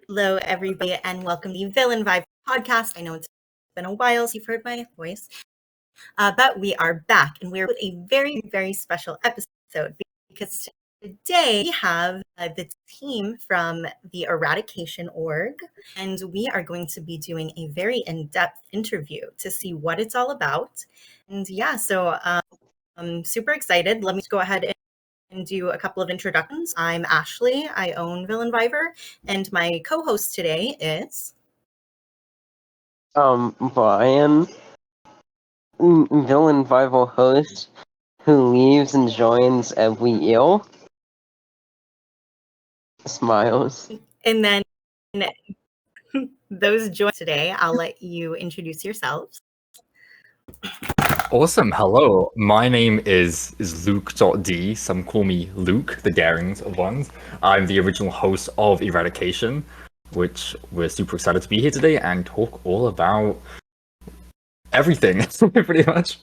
Hello, everybody, and welcome to the Villain Vibe podcast. I know it's been a while since you've heard my voice, but we are back, and we're with a very, very special episode because today we have the team from the Eradication org, and we are going to be doing a very in-depth interview to see what it's all about. And yeah, so I'm super excited. Let me go ahead and do a couple of introductions. I'm Ashley. I own Villain Viver, and my co-host today is Brian, villain rival host, who leaves and joins every year. Smiles. and then those join today. I'll let you introduce yourselves. Awesome. Hello. My name is Luke.D. Some call me Luke, the daring of ones. I'm the original host of Eradication, which we're super excited to be here today and talk all about everything, pretty much.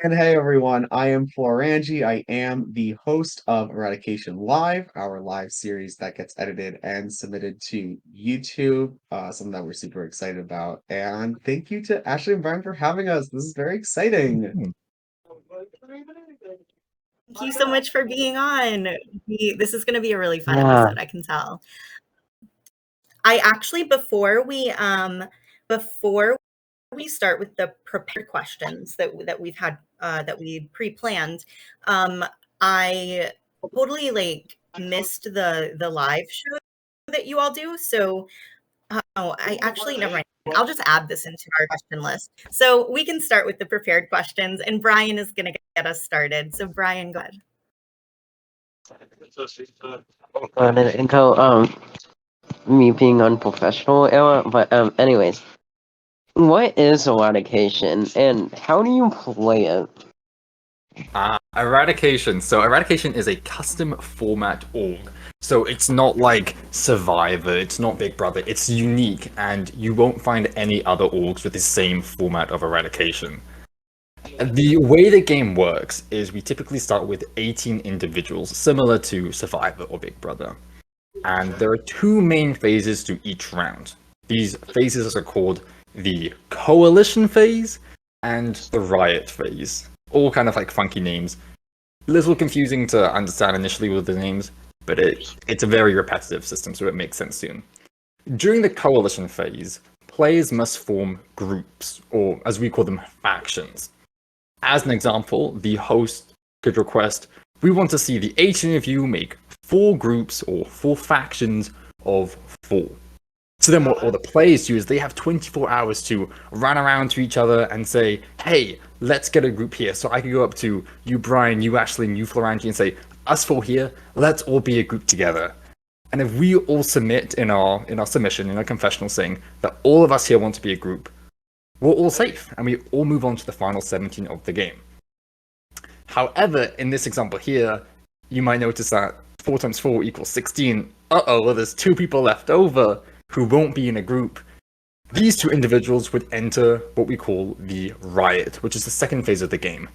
And hey everyone, I am Florangi. I am the host of Eradication Live, our live series that gets edited and submitted to YouTube, something that we're super excited about. And thank you to Ashley and Brian for having us. This is very exciting. Thank you so much for being on. This is going to be a really fun Yeah. episode, I can tell. I actually, before we start with the prepared questions that we've had that we pre-planned, I totally missed the live show that you all do. So I actually never mind. I'll just add this into our question list. So we can start with the prepared questions, and Brian is going to get us started. So Brian, go ahead. Until me being unprofessional, Ella. But anyways, what is Eradication, and how do you play it? Eradication. So Eradication is a custom format org. So it's not like Survivor, it's not Big Brother, it's unique, and you won't find any other orgs with the same format of Eradication. The way the game works is we typically start with 18 individuals, similar to Survivor or Big Brother. And there are two main phases to each round. These phases are called the Coalition phase and the Riot phase. All kind of like funky names. A little confusing to understand initially with the names, but it's a very repetitive system, so it makes sense soon. During the Coalition phase, players must form groups, or as we call them, factions. As an example, the host could request, we want to see the 18 of you make 4 groups or 4 factions of 4. So then what all the players do is they have 24 hours to run around to each other and say, hey, let's get a group here. So I could go up to you, Brian, you, Ashley, and you, Florangi, and say, us 4 here, let's all be a group together. And if we all submit in our submission, in our confessional saying that all of us here want to be a group, we're all safe, and we all move on to the final 17 of the game. However, in this example here, you might notice that 4 times 4 equals 16. Well, there's 2 people left over who won't be in a group. These 2 individuals would enter what we call the Riot, which is the second phase of the game.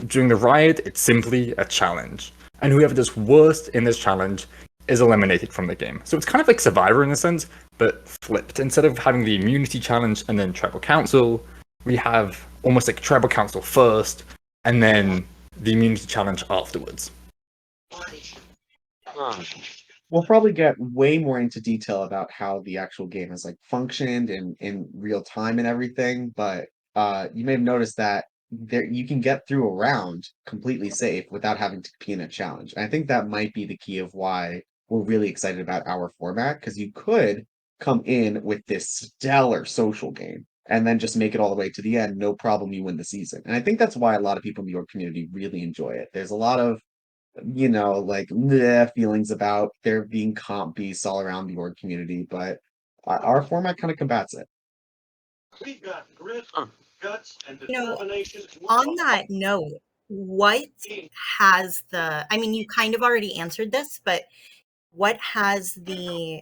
During the Riot, it's simply a challenge, and whoever does worst in this challenge is eliminated from the game. So it's kind of like Survivor in a sense, but flipped. Instead of having the immunity challenge and then tribal council, we have almost like tribal council first, and then the immunity challenge afterwards. We'll probably get way more into detail about how the actual game has functioned in real time and everything, but you may have noticed that you can get through a round completely safe without having to be in a challenge. And I think that might be the key of why we're really excited about our format, because you could come in with this stellar social game and then just make it all the way to the end, no problem, you win the season. And I think that's why a lot of people in the org community really enjoy it. There's a lot of bleh feelings about there being comp beasts all around the org community, but our format kind of combats it. We've got grit, guts, and You know, determination. on that note, what has I mean, you kind of already answered this, but what has the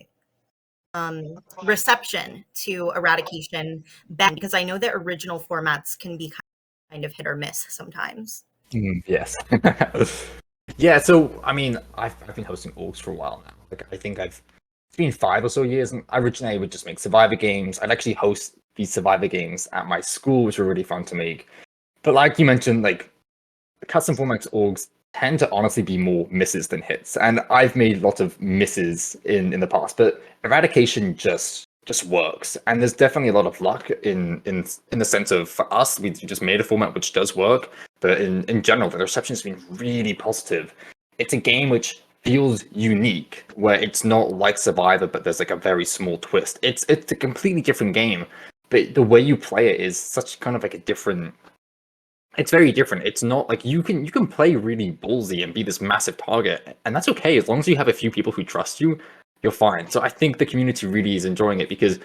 reception to Eradication been? Because I know that original formats can be kind of hit or miss sometimes. Yes. Yeah, so I mean, I've been hosting orgs for a while now. I think I've it's been 5 or so years, and originally I would just make Survivor games. I'd actually host these Survivor games at my school, which were really fun to make. But like you mentioned, like custom formats orgs tend to honestly be more misses than hits, and I've made lots of misses in the past. But Eradication just works, and there's definitely a lot of luck in the sense of for us, we just made a format which does work. But in general, the reception has been really positive. It's a game which feels unique, where it's not like Survivor, but there's like a very small twist. It's a completely different game, but the way you play it is such kind of like a different. It's very different. It's not like you can play really ballsy and be this massive target, and that's okay as long as you have a few people who trust you. You're fine. So I think the community really is enjoying it because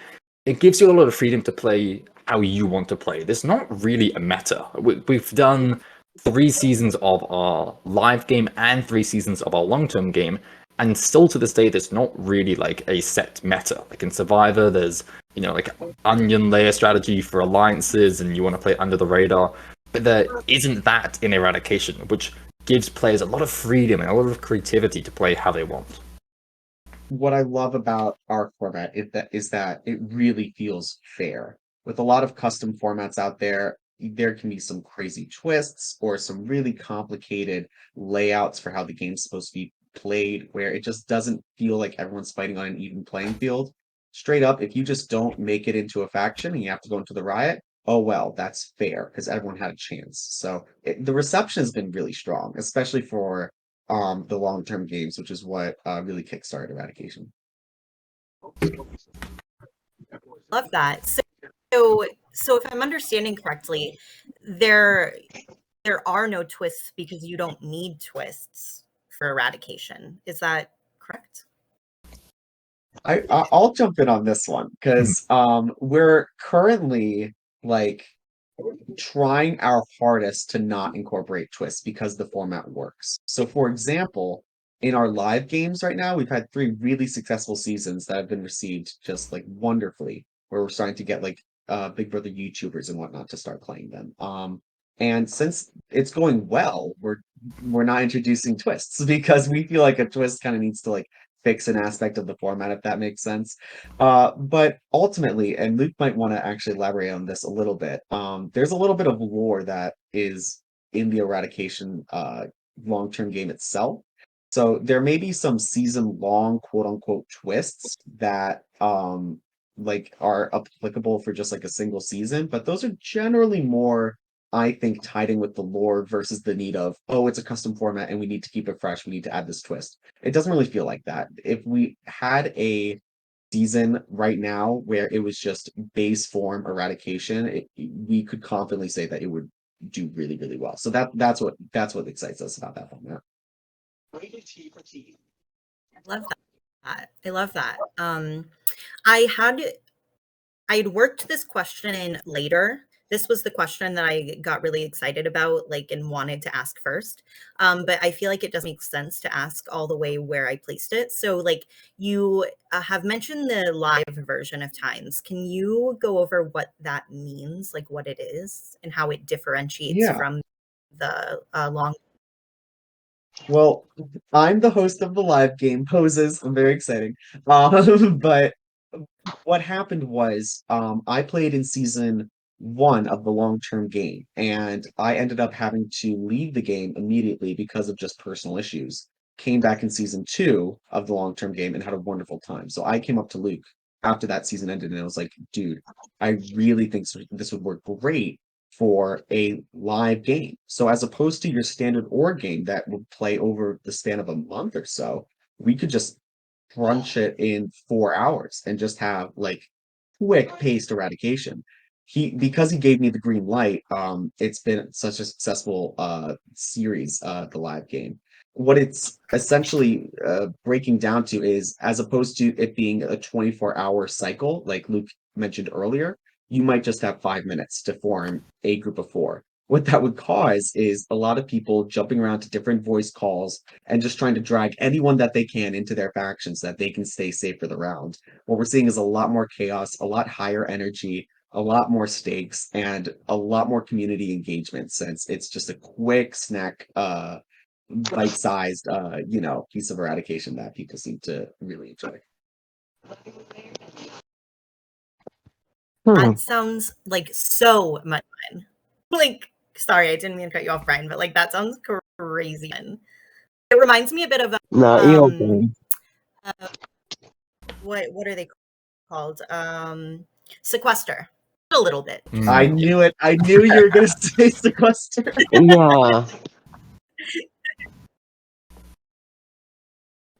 it gives you a lot of freedom to play how you want to play. There's not really a meta. We've done 3 seasons of our live game and 3 seasons of our long-term game, and still to this day, there's not really like a set meta. Like in Survivor, there's like onion layer strategy for alliances, and you want to play under the radar. But there isn't that in Eradication, which gives players a lot of freedom and a lot of creativity to play how they want. What I love about our format is that it really feels fair. With a lot of custom formats out there, there can be some crazy twists or some really complicated layouts for how the game's supposed to be played, where it just doesn't feel like everyone's fighting on an even playing field. Straight up, if you just don't make it into a faction and you have to go into the riot, oh well, that's fair because everyone had a chance. So the reception has been really strong, especially for the long-term games, which is what really kickstarted Eradication. Love that. So if I'm understanding correctly, there there are no twists because you don't need twists for Eradication. Is that correct? I'll jump in on this one because we're currently like trying our hardest to not incorporate twists because the format works. So, for example, in our live games right now, we've had 3 really successful seasons that have been received just like wonderfully, where we're starting to get like Big Brother YouTubers and whatnot to start playing them. And since it's going well, we're not introducing twists because we feel like a twist kind of needs to like fix an aspect of the format, if that makes sense. But ultimately, and Luke might want to actually elaborate on this a little bit, there's a little bit of lore that is in the Eradication long-term game itself. So there may be some season-long quote-unquote twists that like are applicable for just like a single season, but those are generally more, I think, tied in with the lore versus the need of, oh, it's a custom format and we need to keep it fresh. We need to add this twist. It doesn't really feel like that. If we had a season right now where it was just base form Eradication, we could confidently say that it would do really, really well. So that's what excites us about that format. Rated T for T. Love that. I love that. I had I had worked this question in later. This was the question that I got really excited about, like, and wanted to ask first. But I feel like it doesn't make sense to ask all the way where I placed it. So, like, you have mentioned the live version of times. Can you go over what that means, like what it is, and how it differentiates Yeah. from the long? Well, I'm the host of the live game poses. I'm very exciting. But what happened was I played in season 1 of the long-term game, and I ended up having to leave the game immediately because of just personal issues. Came back in season 2 of the long-term game and had a wonderful time. So I came up to Luke after that season ended, and I was like, dude, I really think this would work great for a live game. So as opposed to your standard org game that would play over the span of a month or so, we could just crunch it in 4 hours and just have like quick paced eradication. Because he gave me the green light, it's been such a successful series, the live game. What it's essentially breaking down to is, as opposed to it being a 24-hour cycle, like Luke mentioned earlier, you might just have 5 minutes to form a group of four. What that would cause is a lot of people jumping around to different voice calls and just trying to drag anyone that they can into their factions so that they can stay safe for the round. What we're seeing is a lot more chaos, a lot higher energy, a lot more stakes, and a lot more community engagement, since it's just a quick snack, bite-sized, piece of eradication that people seem to really enjoy. Hmm. That sounds like so much fun. Like, sorry, I didn't mean to cut you off, Brian, but like that sounds crazy. It reminds me a bit of No, you're okay. uh, what are they called? Sequester. A little bit, just a I Mm. little bit. knew it. I knew you were gonna say sequester. Yeah.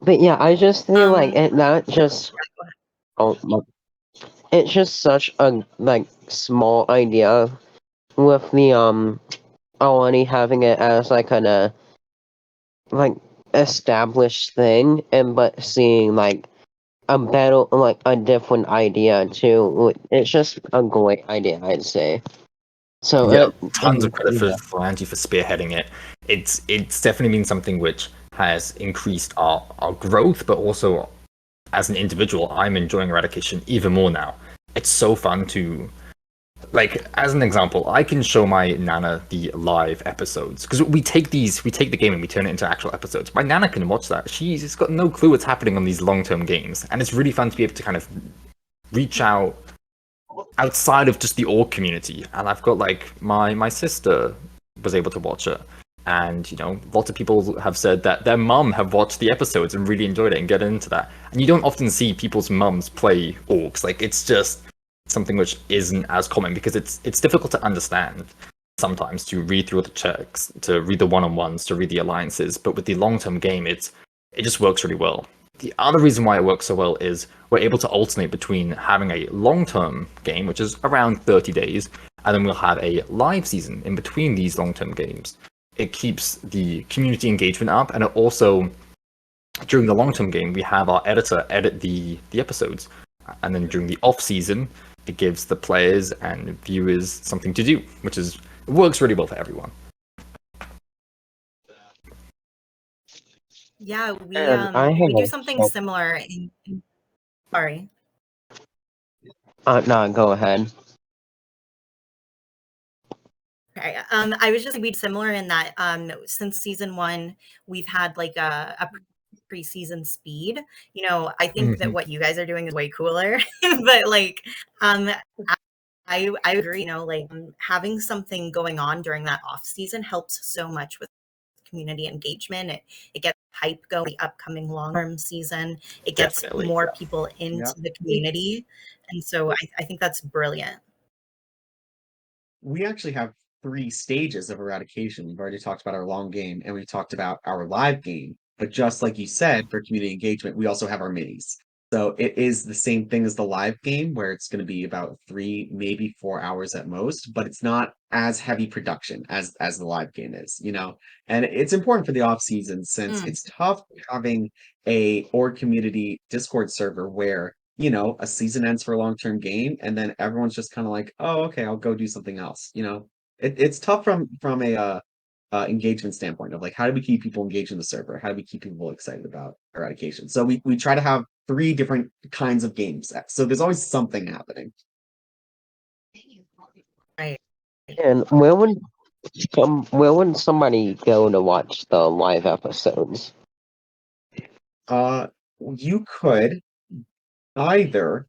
But yeah, I just feel like Um, it not just oh my, it's just such a like small idea with the already having it as like an like established thing and but seeing like a better like a different idea too. It's just a great idea, I'd say. So Yeah, tons of credit yeah. for Angie for spearheading it. It's definitely been something which has increased our growth, but also as an individual, I'm enjoying Eradication even more now. It's so fun to like, as an example, I can show my Nana the live episodes because we take the game and we turn it into actual episodes. My Nana can watch that. She's got no clue what's happening on these long-term games, and it's really fun to be able to kind of reach out outside of just the org community. And I've got like my sister was able to watch it, and lots of people have said that their mum have watched the episodes and really enjoyed it and get into that. And you don't often see people's mums play orcs. Like, it's just something which isn't as common because it's difficult to understand sometimes, to read through the checks, to read the one-on-ones, to read the alliances. But with the long-term game, it just works really well. The other reason why it works so well is we're able to alternate between having a long-term game, which is around 30 days, and then we'll have a live season in between these long-term games. It keeps the community engagement up, and it also, during the long-term game, we have our editor edit the episodes, and then during the off-season, it gives the players and viewers something to do, which is it works really well for everyone. Yeah, we And I have we do something similar sorry. no, go ahead. Okay. I was just we similar in that since season one, we've had like a preseason speed. I think that Mhm. what you guys are doing is way cooler, but like um I agree, like having something going on during that off season helps so much with community engagement. It gets hype going the upcoming long term season. It gets Definitely. more people Yeah. into the community. And so I think that's brilliant. We actually have three stages of eradication. We've already talked about our long game and we talked about our live game. But just like you said, for community engagement, we also have our minis. So it is the same thing as the live game, where it's going to be about 3, maybe 4 hours at most, but it's not as heavy production as the live game is. And it's important for the off season since Mm. it's tough having a org community Discord server where a season ends for a long-term game, and then everyone's just kind of like, oh, okay, I'll go do something else. It's tough from a engagement standpoint of like, how do we keep people engaged in the server? How do we keep people excited about eradication? So we try to have three different kinds of games. So there's always something happening. Right. And where would somebody go to watch the live episodes? Uh, you could either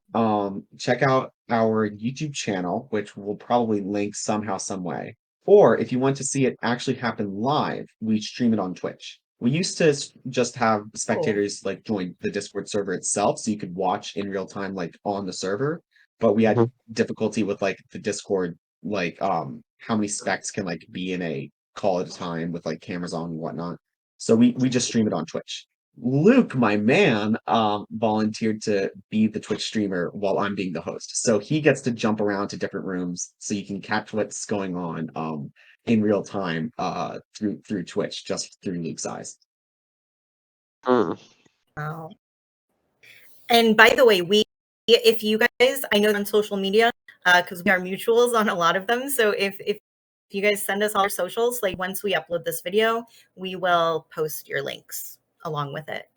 check out our YouTube channel, which we'll probably link somehow, some way, or if you want to see it actually happen live, we stream it on Twitch. We used to just have Cool. spectators like join the Discord server itself, so you could watch in real time, like on the server. But we had Mhm. difficulty with like the Discord, like how many specs can like be in a call at a time with like cameras on and whatnot. So we just stream it on Twitch. Luke, my man, volunteered to be the Twitch streamer while I'm being the host. So he gets to jump around to different rooms so you can catch what's going on in real time through Twitch, just through Luke's eyes. Mm. Wow. And by the way, if you guys, I know on social media, because we are mutuals on a lot of them. So if you guys send us all your socials, like once we upload this video, we will post your links along with it.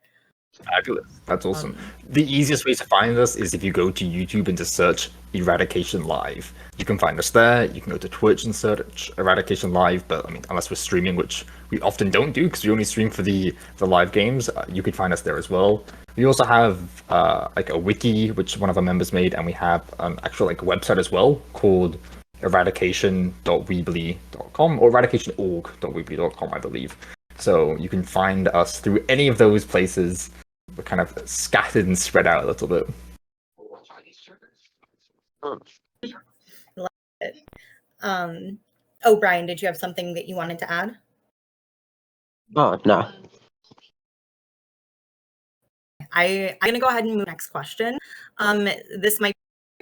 Fabulous. That's awesome. The easiest way to find us is if you go to YouTube and just search Eradication Live. You can find us there. You can go to Twitch and search Eradication Live, but I mean, unless we're streaming, which we often don't do because we only stream for the live games, you can find us there as well. We also have like a wiki, which one of our members made, and we have an actual like website as well called eradication.weebly.com or eradicationorg.weebly.com, I believe. So you can find us through any of those places. We're kind of scattered and spread out a little bit. Love it. Oh, Brian, did you have something that you wanted to add? Oh, no. I'm gonna go ahead and move to the next question. This might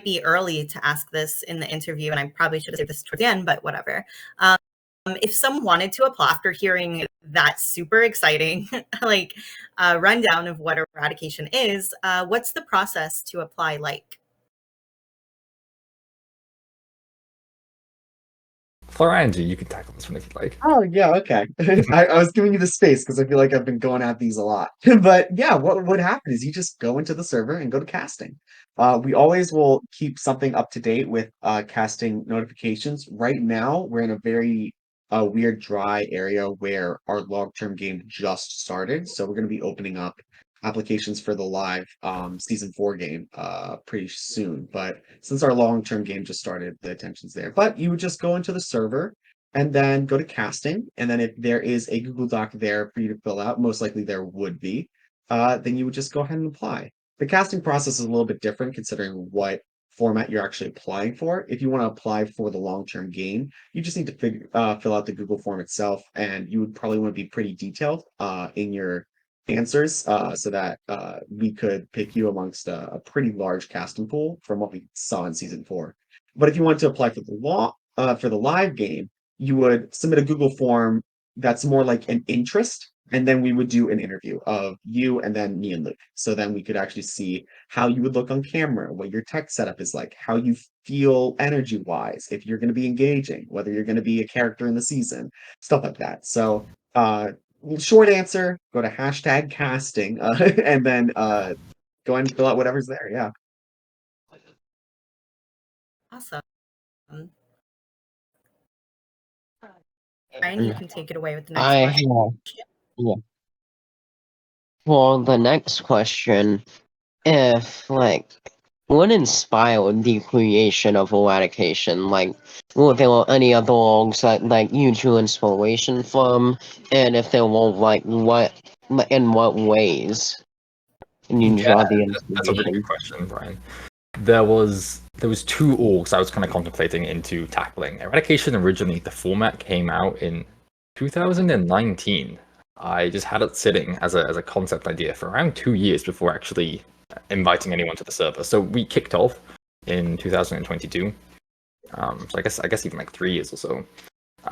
be early to ask this in the interview, and I probably should have saved this towards the end, but whatever. If someone wanted to apply after hearing that super exciting like rundown of what eradication is, what's the process to apply like? Florangi, you can tackle this one if you'd like. Oh yeah, okay. I was giving you the space because I feel like I've been going at these a lot. But yeah, what would happen is you just go into the server and go to casting. We always will keep something up to date with casting notifications. Right now, we're in a very weird dry area where our long-term game just started. So we're going to be opening up applications for the live season 4 game pretty soon. But since our long-term game just started, the attention's there. But you would just go into the server and then go to casting. And then if there is a Google Doc there for you to fill out, most likely there would be, then you would just go ahead and apply. The casting process is a little bit different considering what format you're actually applying for. If you want to apply for the long-term game, you just need to fill out the Google form itself, and you would probably want to be pretty detailed in your answers so that we could pick you amongst a pretty large casting pool from what we saw in season 4. But if you want to apply for the live game, you would submit a Google form that's more like an interest, and then we would do an interview of you and then me and Luke. So then we could actually see how you would look on camera, what your tech setup is like, how you feel energy wise, if you're going to be engaging, whether you're going to be a character in the season, stuff like that. So, short answer, go to hashtag casting and then go ahead and fill out whatever's there. Yeah. Awesome. Brian, you can take it away with the next I question. yeah. For the next question, if like what inspired the creation of eradication? Like, were there any other logs that like you drew inspiration from? And if there were, like, in what ways can you draw the That's a really inspiration? good question, Brian. There was 2 orgs I was kind of contemplating into tackling. Eradication originally, the format came out in 2019. I just had it sitting as a concept idea for around 2 years before actually inviting anyone to the server. So we kicked off in 2022. So I guess even like 3 years or so.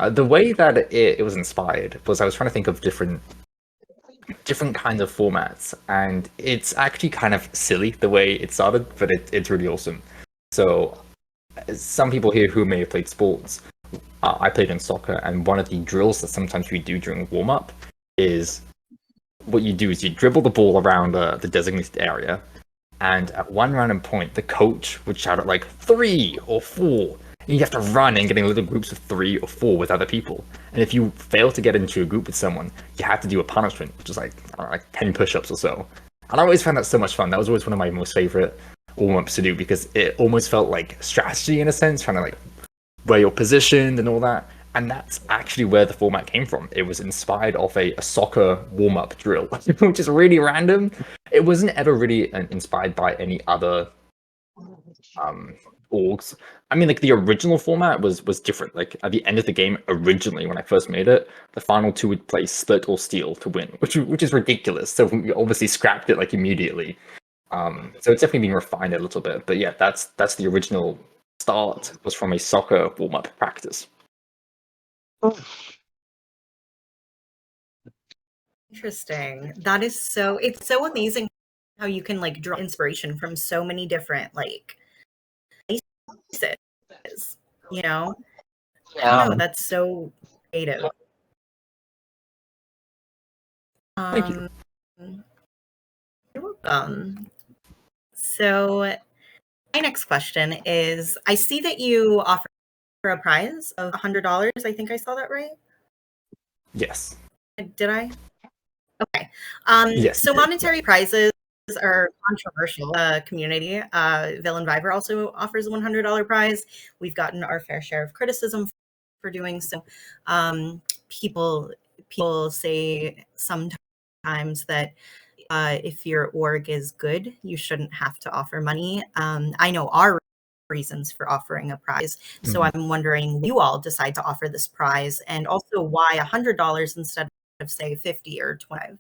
The way that it was inspired was I was trying to think of different kinds of formats, and it's actually kind of silly the way it started, but it's really awesome. So some people here who may have played sports, I played in soccer, and one of the drills that sometimes we do during warm-up is what you do is you dribble the ball around the designated area, and at one random point the coach would shout at like 3 or 4, and you have to run and get in little groups of 3 or 4 with other people. And if you fail to get into a group with someone, you have to do a punishment, which is like, I don't know, like 10 push-ups or so. And I always found that so much fun. That was always one of my most favorite warm-ups to do because it almost felt like strategy in a sense, trying to like where you're positioned and all that. And that's actually where the format came from. It was inspired off a soccer warm-up drill, which is really random. It wasn't ever really inspired by any other orgs. I mean, like the original format was different. Like at the end of the game, originally when I first made it, the final 2 would play split or steal to win, which is ridiculous. So we obviously scrapped it like immediately. So it's definitely been refined a little bit. But yeah, that's the original start, was from a soccer warm-up practice. Interesting. That is it's so amazing how you can like draw inspiration from so many different like places, you know? I don't know, that's so creative. Thank you. So my next question is, I see that you offer a prize of $100. I think I saw that right. Yes. Did I? Okay. Yes. So monetary prizes are controversial community. Villain Viber also offers a $100 prize. We've gotten our fair share of criticism for doing so. People say sometimes that if your org is good, you shouldn't have to offer money. I know our reasons for offering a prize. So I'm wondering, you all decide to offer this prize, and also why $100 instead of say 50 or 25?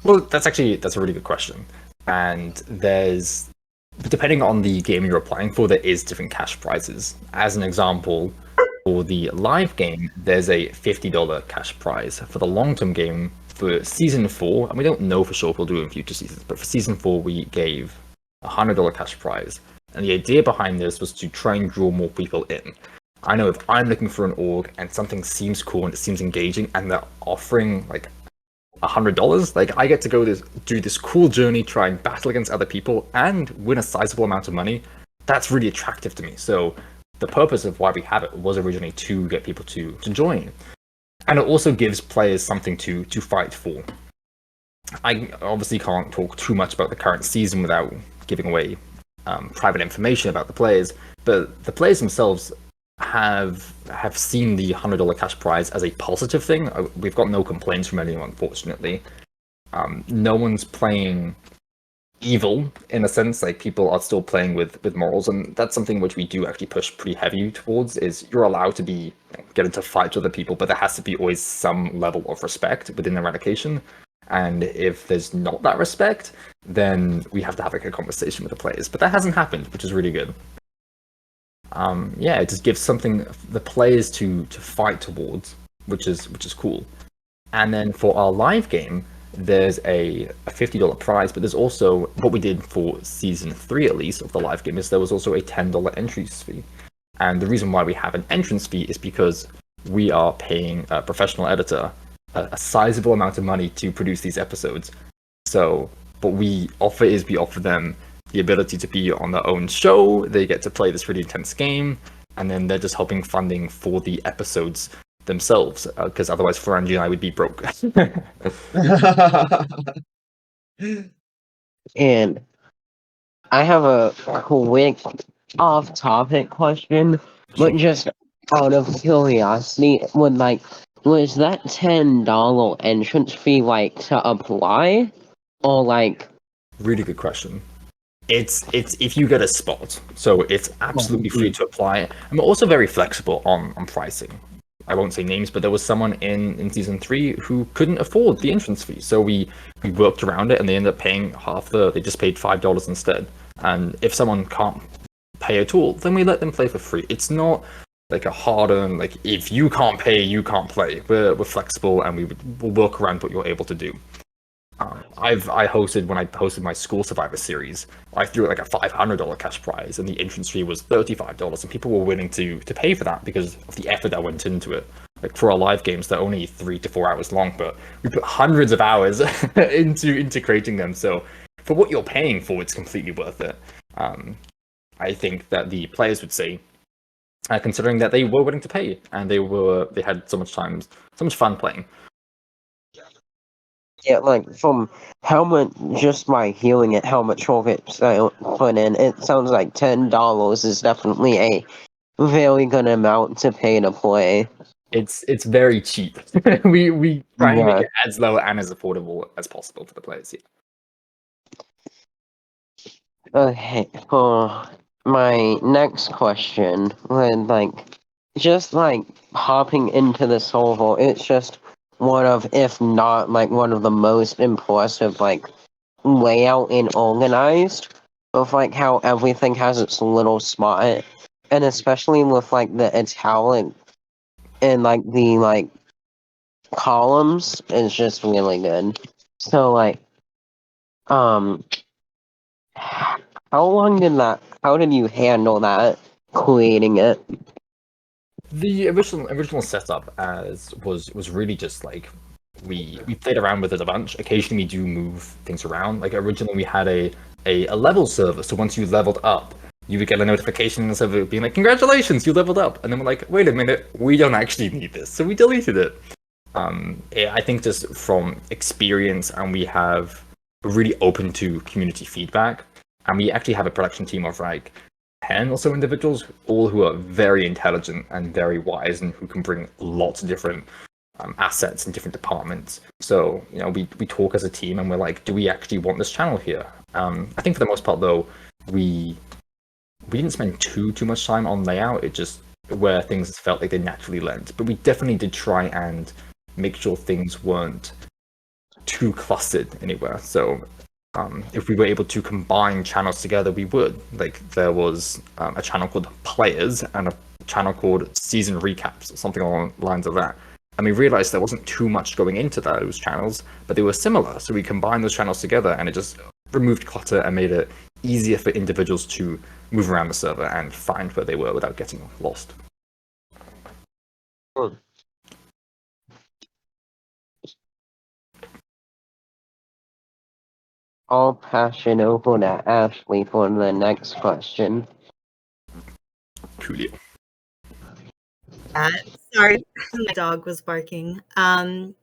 Well, that's a really good question. And there's, depending on the game you're applying for, there is different cash prizes. As an example, for the live game, there's a $50 cash prize. For the long-term game, for season 4, and we don't know for sure if we'll do it in future seasons, but for season 4, we gave a $100 cash prize. And the idea behind this was to try and draw more people in. I know if I'm looking for an org and something seems cool and it seems engaging, and they're offering like $100, like I get to go do this cool journey, try and battle against other people and win a sizable amount of money. That's really attractive to me. So the purpose of why we have it was originally to get people to join, and it also gives players something to fight for. I obviously can't talk too much about the current season without giving away private information about the players, but the players themselves have seen the $100 cash prize as a positive thing. We've got no complaints from anyone, fortunately. No one's playing evil in a sense. Like, people are still playing with morals, and that's something which we do actually push pretty heavy towards. Is you're allowed to be get into fights with other people, but there has to be always some level of respect within Eradication. And if there's not that respect, then we have to have like a conversation with the players. But that hasn't happened, which is really good. Yeah, it just gives something the players to fight towards, which is cool. And then for our live game, there's a $50 prize, but there's also, what we did for season 3 at least of the live game, is there was also a $10 entrance fee. And the reason why we have an entrance fee is because we are paying a professional editor a sizable amount of money to produce these episodes. So what we offer is we offer them the ability to be on their own show. They get to play this really intense game, and then they're just helping funding for the episodes themselves, because otherwise Ferengi and I would be broke. And I have a quick off-topic question, but just out of curiosity, was that $10 entrance fee like to apply, or like? Really good question. It's if you get a spot, so it's absolutely free to apply. I'm also very flexible on pricing. I won't say names, but there was someone in season 3 who couldn't afford the entrance fee, so we worked around it, and they ended up paying they just paid $5 instead. And if someone can't pay at all, then we let them play for free. It's not like a hard-earned, like, if you can't pay, you can't play. We're flexible, and we'll work around what you're able to do. When I hosted my school survivor series, I threw like a $500 cash prize, and the entrance fee was $35, and people were willing to pay for that because of the effort that went into it. Like, for our live games, they're only 3 to 4 hours long, but we put hundreds of hours into creating them. So for what you're paying for, it's completely worth it. I think that the players would say, considering that they were willing to pay, and they had so much fun playing. Yeah, like, from how much, just by hearing it, how much of it put in, it sounds like $10 is definitely a very good amount to pay to play. It's very cheap. we try and make it as low and as affordable as possible for the players. Yeah. Okay, for my next question, just hopping into the server, it's just one of, if not like one of the most impressive layout and organized of how everything has its little spot, and especially with the italic and the columns is just really good. So how did you handle that, creating it? The original setup was really just we played around with it a bunch. Occasionally, we do move things around. Like originally, we had a level server, so once you leveled up, you would get a notification in the server being like, "Congratulations, you leveled up!" And then we're like, "Wait a minute, we don't actually need this," so we deleted it. I think just from experience, and we have we're really open to community feedback, and we actually have a production team of like 10 or so individuals, all who are very intelligent and very wise, and who can bring lots of different assets in different departments. So we talk as a team, and we're like, do we actually want this channel here? I think for the most part, though, we didn't spend too much time on layout. It just where things felt like they naturally lent, but we definitely did try and make sure things weren't too clustered anywhere. So if we were able to combine channels together, we would. Like there was a channel called Players and a channel called Season Recaps, something along the lines of that. And we realized there wasn't too much going into those channels, but they were similar. So we combined those channels together, and it just removed clutter and made it easier for individuals to move around the server and find where they were without getting lost. I'll pass it over to Ashley for the next question. Coolio. Sorry, my dog was barking. So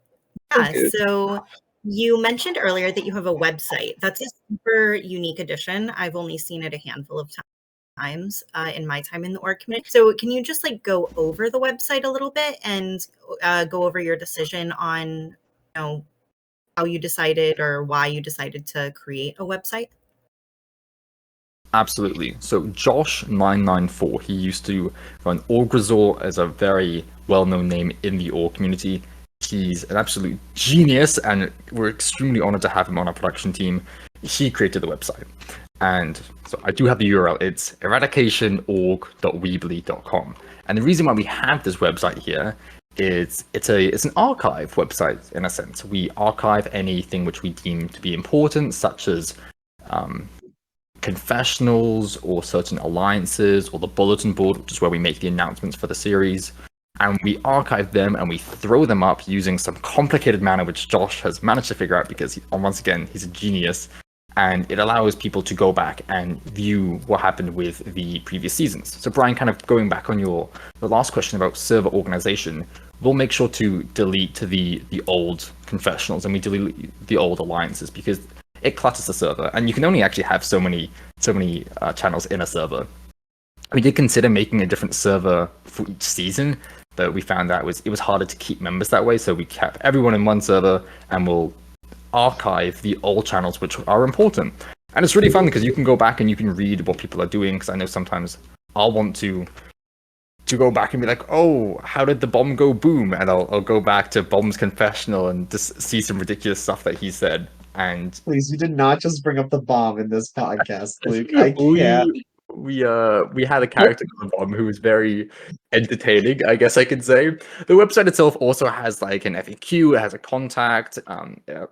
you mentioned earlier that you have a website. That's a super unique addition. I've only seen it a handful of times in my time in the org community. So can you just like go over the website a little bit and go over your decision on how you decided or why you decided to create a website? Absolutely. So Josh994, he used to run Org Resort as a very well-known name in the Org community. He's an absolute genius, and we're extremely honored to have him on our production team. He created the website. And so I do have the URL. It's eradicationorg.weebly.com. And the reason why we have this website here is it's an archive website in a sense. We archive anything which we deem to be important, such as confessionals or certain alliances or the bulletin board, which is where we make the announcements for the series. And we archive them and we throw them up using some complicated manner, which Josh has managed to figure out because, once again, he's a genius. And it allows people to go back and view what happened with the previous seasons. So Brian, kind of going back on the last question about server organization, we'll make sure to delete the old confessionals and we delete the old alliances because it clutters the server, and you can only actually have so many channels in a server. We did consider making a different server for each season, but we found that it was harder to keep members that way. So we kept everyone in one server, and we'll archive the old channels which are important. And it's really fun because you can go back and you can read what people are doing. Because I know sometimes I'll want to go back and be like, oh, how did the bomb go boom? And I'll go back to Bomb's confessional and just see some ridiculous stuff that he said. And Please, you did not just bring up the bomb in this podcast, Luke. I can't. we had a character called Bomb who was very entertaining, I guess I could say. The website itself also has like an FAQ, it has a contact,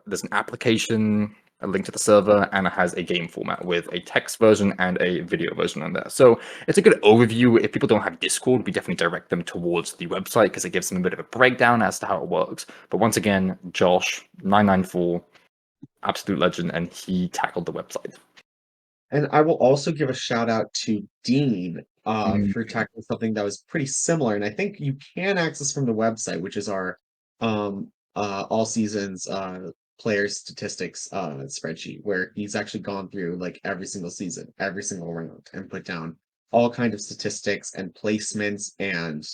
there's an application, a link to the server, and it has a game format with a text version and a video version on there. So it's a good overview. If people don't have Discord, we definitely direct them towards the website because it gives them a bit of a breakdown as to how it works. But once again, Josh994, absolute legend, and he tackled the website. And I will also give a shout out to Dean for tackling something that was pretty similar. And I think you can access from the website, which is our all seasons player statistics spreadsheet, where he's actually gone through like every single season, every single round, and put down all kind of statistics and placements and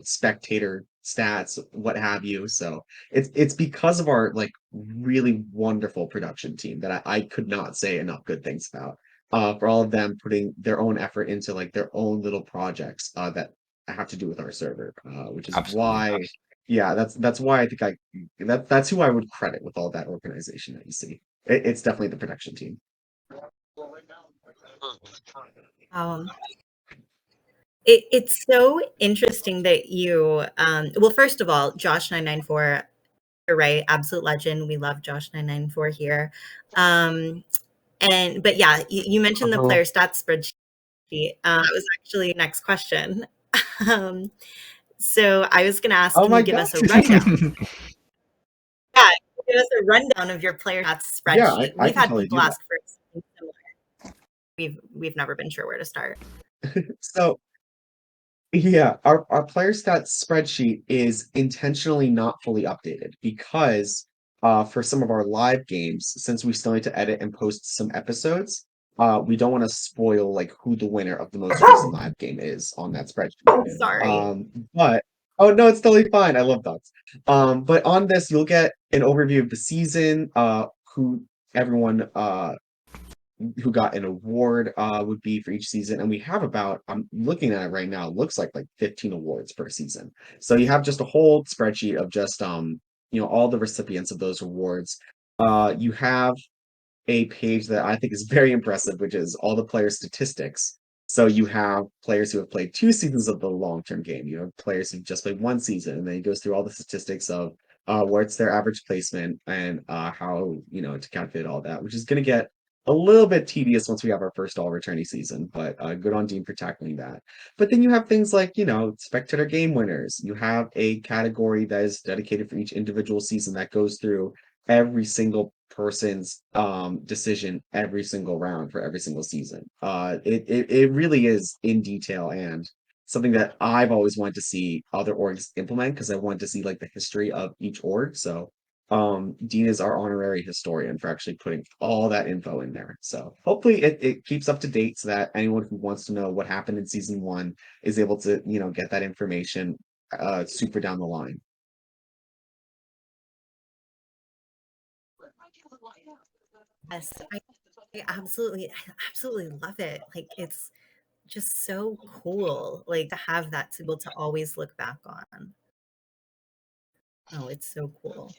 spectator stats, what have you. So it's because of our like really wonderful production team that I could not say enough good things about. For all of them putting their own effort into like their own little projects that have to do with our server, which is why, yeah, that's why I think that's who I would credit with all that organization that you see. It's definitely the production team. It's so interesting that you, well, first of all, Josh994, you're right, absolute legend. We love Josh994 here. But yeah, you mentioned the player stats spreadsheet. It was actually the next question. So I was going to ask, can you give us a rundown give us a rundown of your player stats spreadsheet? Yeah, I We've can had totally people do that. ask for something similar. We've never been sure where to start. So yeah, our player stats spreadsheet is intentionally not fully updated because for some of our live games, since we still need to edit and post some episodes, we don't want to spoil like who the winner of the most recent live game is on that spreadsheet. Sorry. But oh no, it's totally fine. I love dogs. But on this, you'll get an overview of the season, who everyone who got an award would be for each season, and we have about, I'm looking at it right now, it looks like 15 awards per season. So you have just a whole spreadsheet of just all the recipients of those awards. You have a page that I think is very impressive, which is all the player statistics. So you have players who have played 2 seasons of the long-term game. You have players who've just played 1 season, and then it goes through all the statistics of what's their average placement and how to calculate all that, which is going to get a little bit tedious once we have our first all returnee season. But good on Dean for tackling that. But then you have things like spectator game winners. You have a category that is dedicated for each individual season that goes through every single person's decision every single round for every single season. It really is in detail and something that I've always wanted to see other orgs implement because I wanted to see like the history of each org. So Dean is our honorary historian for actually putting all that info in there. So hopefully it keeps up to date so that anyone who wants to know what happened in season 1 is able to, get that information super down the line. Yes, I absolutely love it. Like it's just so cool, like to have that to be able to always look back on. Oh, it's so cool.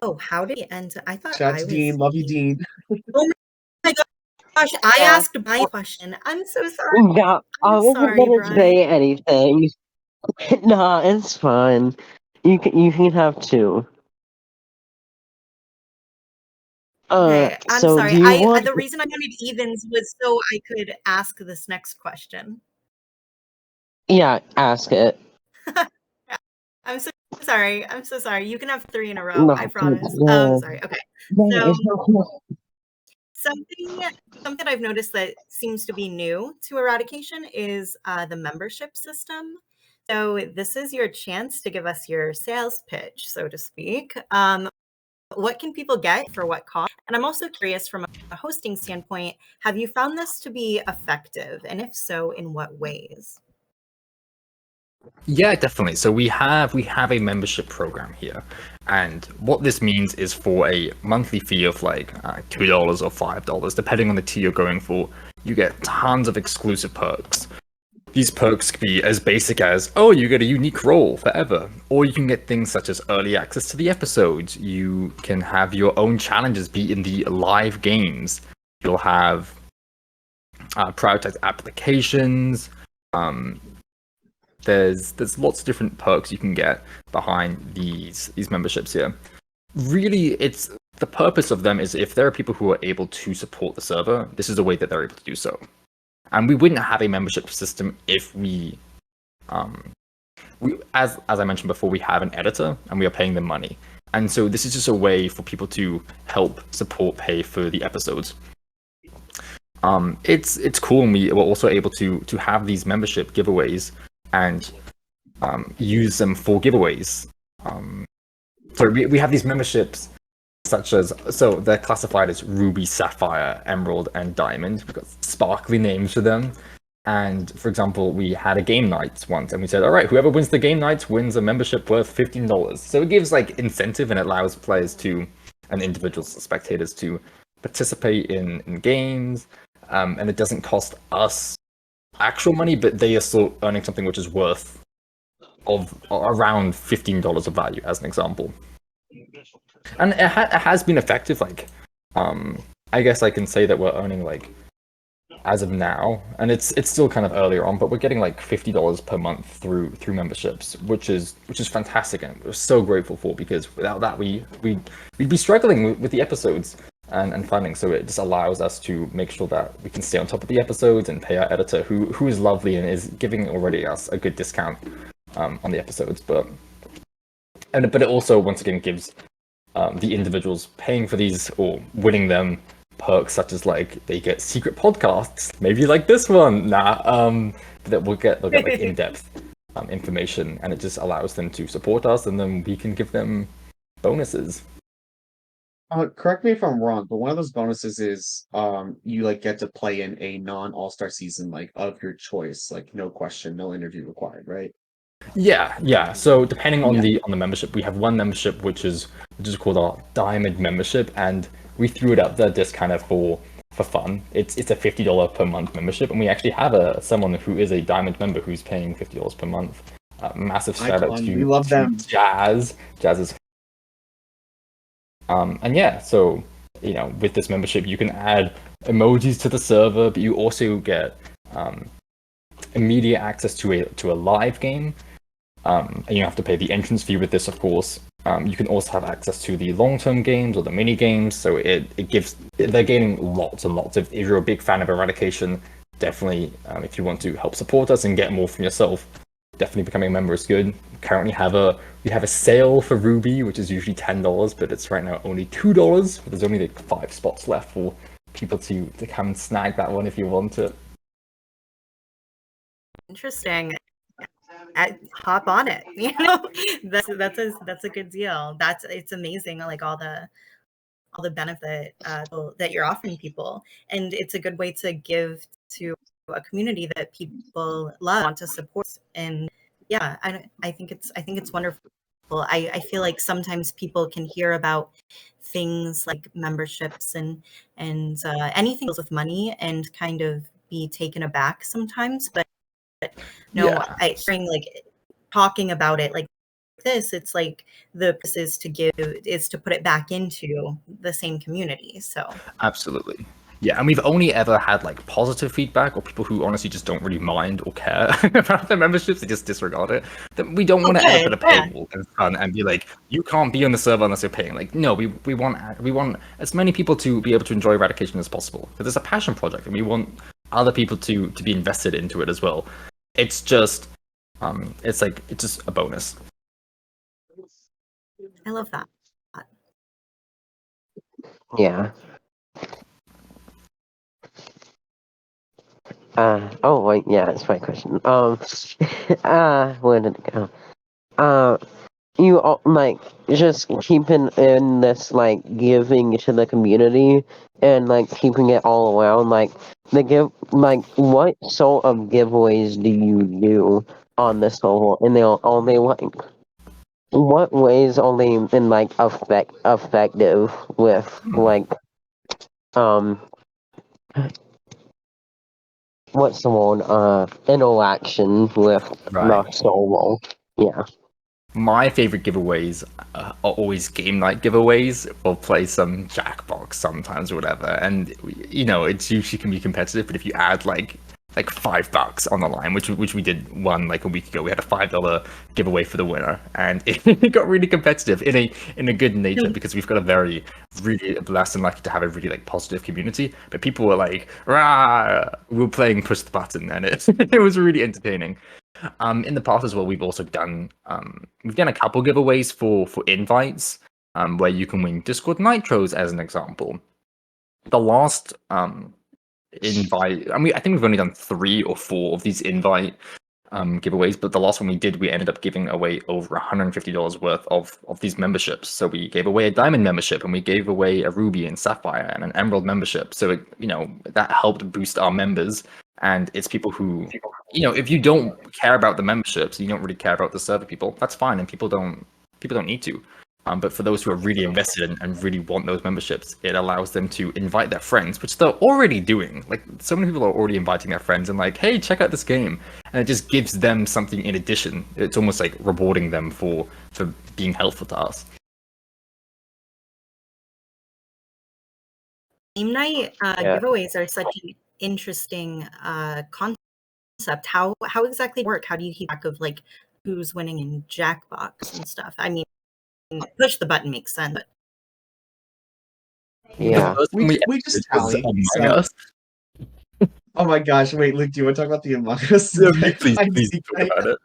Oh, how did we end? I thought Shout out I to was. Dean. Love you, Dean. Oh my gosh, I Yeah. asked my question. I'm so sorry. Yeah, I I'm wasn't sorry, gonna Brian. say anything. Nah, it's fine. You can have 2. Okay, I'm So sorry. do you want? The reason I wanted evens was so I could ask this next question. Yeah, ask it. I'm so sorry. I'm so sorry. You can have 3 in a row. No, I promise. no, Sorry. Okay. no, So it's okay. something I've noticed that seems to be new to Eradication is the membership system. So this is your chance to give us your sales pitch, so to speak. What can people get for what cost? And I'm also curious from a hosting standpoint, have you found this to be effective? And if so, in what ways? Yeah, definitely. So we have a membership program here, and what this means is for a monthly fee of like $2 or $5, depending on the tier you're going for, you get tons of exclusive perks. These perks could be as basic as, oh, you get a unique role forever, or you can get things such as early access to the episodes. You can have your own challenges be in the live games. You'll have prioritized applications. There's lots of different perks you can get behind these memberships here. Really, it's the purpose of them is if there are people who are able to support the server, this is a way that they're able to do so. And we wouldn't have a membership system if we as I mentioned before, we have an editor and we are paying them money. And so this is just a way for people to help support pay for the episodes. It's cool, and we were also able to have these membership giveaways and use them for giveaways. So we have these memberships such as, so they're classified as Ruby, Sapphire, Emerald, and Diamond. We've got sparkly names for them. And for example, we had a game night once, and we said, all right, whoever wins the game night wins a membership worth $15. So it gives like incentive and it allows players to, and individuals, spectators to participate in games. And it doesn't cost us actual money, but they are still earning something which is worth of around $15 of value, as an example. And it has been effective. Like, I guess I can say that we're earning like, as of now, and it's still kind of earlier on, but we're getting like $50 per month through memberships, which is fantastic, and we're so grateful for, because without that we'd be struggling with the episodes and funding. So it just allows us to make sure that we can stay on top of the episodes and pay our editor, who is lovely and is giving already us a good discount on the episodes. But it also once again gives the individuals paying for these or winning them perks such as like they get secret podcasts, maybe like this one. That they'll get like in-depth information, and it just allows them to support us, and then we can give them bonuses. Correct me if I'm wrong, but one of those bonuses is you like get to play in a non-all-star season like of your choice, like no question, no interview required, right? Yeah. So depending on Yeah. the membership, we have one membership which is called our Diamond membership, and we threw it up there just kind of for fun. It's a $50 per month membership, and we actually have someone who is a Diamond member who's paying $50 per month. Massive shout out We love to them. Jazz. Jazz is and yeah, so with this membership you can add emojis to the server, but you also get immediate access to a live game. And you have to pay the entrance fee with this, of course. You can also have access to the long-term games or the mini games. So they're gaining lots and lots. If you're a big fan of Eradication, definitely, if you want to help support us and get more from yourself, definitely becoming a member is good. Currently we have a sale for Ruby, which is usually $10, but it's right now only $2. But there's only like 5 spots left for people to come and snag that one if you want it. Interesting. Hop on it. That's a good deal. It's amazing. Like all the benefit that you're offering people, and it's a good way to give to a community that people love, want to support. And yeah, I think it's wonderful. I feel like sometimes people can hear about things like memberships and anything with money and kind of be taken aback sometimes, but no, hearing like talking about it like this, it's like the purpose is to put it back into the same community. So absolutely. Yeah, and we've only ever had like positive feedback or people who honestly just don't really mind or care about their memberships, they just disregard it. That we don't want to ever put a paywall in front and be like, you can't be on the server unless you're paying. Like, no, we want as many people to be able to enjoy Eradication as possible. Because it's a passion project and we want other people to be invested into it as well. It's just it's just a bonus. I love that. Yeah. Oh wait, yeah, it's my question. Where did it go? You like just keeping in this like giving to the community and like keeping it all around. Like what sort of giveaways do you do on this level? And they're only like what ways only in like effective with like what's the one interaction with the solo. Yeah. My favorite giveaways are always game night giveaways. We'll play some Jackbox sometimes or whatever, and it's usually can be competitive. But if you add like $5 on the line, which we did one like a week ago, we had a $5 giveaway for the winner, and it got really competitive in a good nature because we've got a really blessed and lucky to have a really like positive community. But people were like, "Rah!" We were playing push the button, and it was really entertaining. In the past as well, we've also done a couple giveaways for invites, where you can win Discord Nitros as an example. The last invite, I think we've only done 3 or 4 of these invite giveaways, but the last one we did, we ended up giving away over $150 worth of these memberships. So we gave away a Diamond membership, and we gave away a Ruby and Sapphire and an Emerald membership. So that helped boost our members. And it's people who, if you don't care about the memberships, you don't really care about the server people, that's fine, and people don't need to. But for those who are really invested and really want those memberships, it allows them to invite their friends, which they're already doing. Like, so many people are already inviting their friends and like, hey, check out this game. And it just gives them something in addition. It's almost like rewarding them for being helpful to us. Game night giveaways are such an interesting concept. How exactly work? How do you keep track of like who's winning in Jackbox and stuff? I mean, push the button makes sense. But... Yeah. We just tally. So... Oh my gosh! Wait, Luke, do you want to talk about the Among Us? Yeah, please talk about it.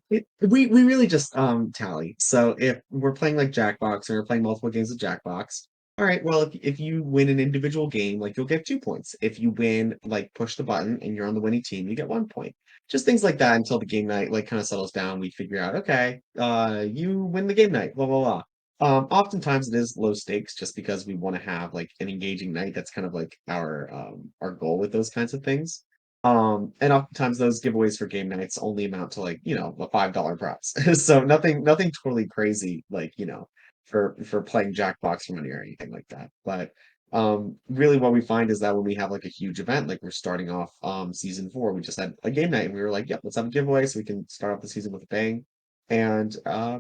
We really just tally. So if we're playing like Jackbox or we're playing multiple games of Jackbox, all right, well if you win an individual game, like you'll get 2 points. If you win like push the button and you're on the winning team, you get 1 point. Just things like that until the game night like kind of settles down. We figure out, okay, you win the game night, blah blah blah. Oftentimes it is low stakes just because we want to have like an engaging night. That's kind of like our goal with those kinds of things. And oftentimes those giveaways for game nights only amount to like, a $5 prize. So nothing totally crazy like, for playing Jackbox for money or anything like that. But really what we find is that when we have like a huge event, like we're starting off season 4, we just had a game night and we were like, yep, let's have a giveaway so we can start off the season with a bang. And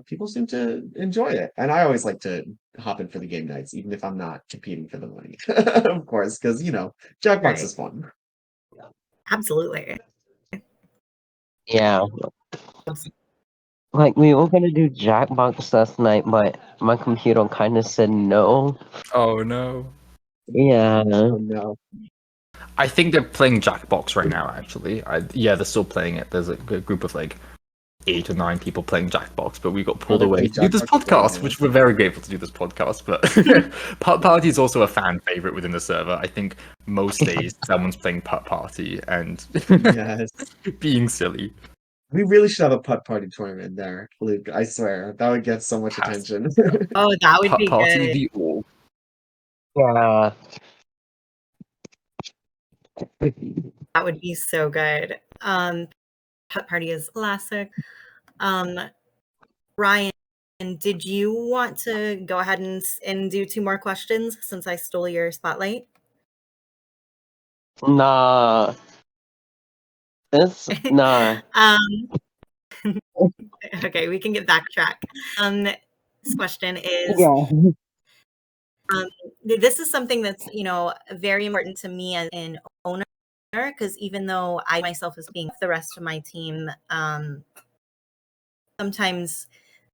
people seem to enjoy it. And I always like to hop in for the game nights, even if I'm not competing for the money, of course, because Jackbox Right. is fun. Absolutely. Yeah. Like, we were gonna do Jackbox last night, but my computer kind of said no. Oh no. Yeah. Oh no. I think they're playing Jackbox right now. Actually, yeah, they're still playing it. There's a group of like 8 or 9 people playing Jackbox, but we got pulled they're away playing to do this Jackbox right podcast, now. which we're very grateful to do this podcast. But Putt Party is also a fan favorite within the server. I think most days someone's playing Putt Party and Yes. being silly. We really should have a putt party tournament there, Luke. I swear. That would get so much Has attention. Oh, that would Putt be Party, good. the org. Yeah. That would be so good. Putt Party is classic. Ryan, did you want to go ahead and do 2 more questions since I stole your spotlight? Nah. Nah. Okay, we can get backtrack. This question is, Yeah. this is something that's, very important to me as an owner, because even though I myself is being the rest of my team, sometimes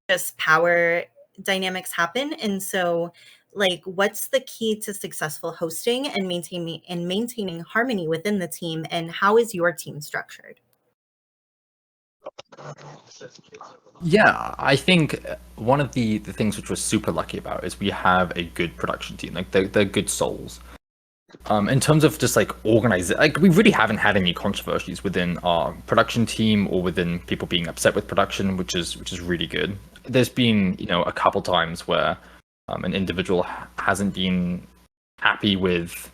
just power dynamics happen. And so, like, what's the key to successful hosting and maintaining harmony within the team, and how is your team structured? Yeah, I think one of the things which we're super lucky about is we have a good production team. Like they're good souls. In terms of just like organizing, like we really haven't had any controversies within our production team or within people being upset with production, which is really good. There's been a couple times where an individual hasn't been happy with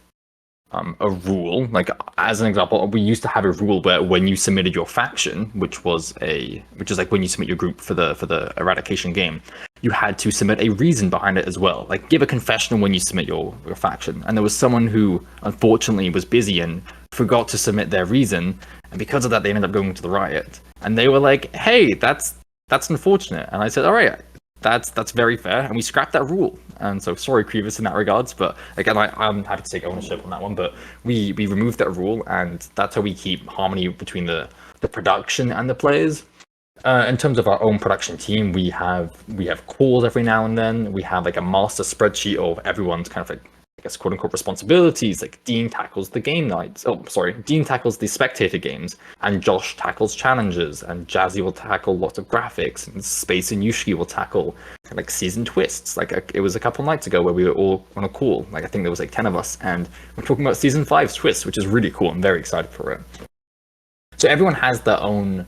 a rule. Like as an example, we used to have a rule where when you submitted your faction, which is like when you submit your group for the Eradication game, you had to submit a reason behind it as well. Like give a confessional when you submit your faction. And there was someone who unfortunately was busy and forgot to submit their reason, and because of that, they ended up going to the riot. And they were like, "Hey, that's unfortunate." And I said, "All right, that's very fair," and we scrapped that rule. And so sorry, Creevus, in that regards, but again, I'm happy to take ownership on that one. But we removed that rule, and that's how we keep harmony between the production and the players. In terms of our own production team, we have calls every now and then. We have like a master spreadsheet of everyone's kind of like, I guess, quote unquote responsibilities. Like Dean tackles the game nights. Oh, sorry, Dean tackles the spectator games, and Josh tackles challenges, and Jazzy will tackle lots of graphics, and Space and Yushki will tackle kind of like season twists. Like it was a couple nights ago where we were all on a call. Like I think there was like 10 of us, and we're talking about season 5's twists, which is really cool. I'm very excited for it. So everyone has their own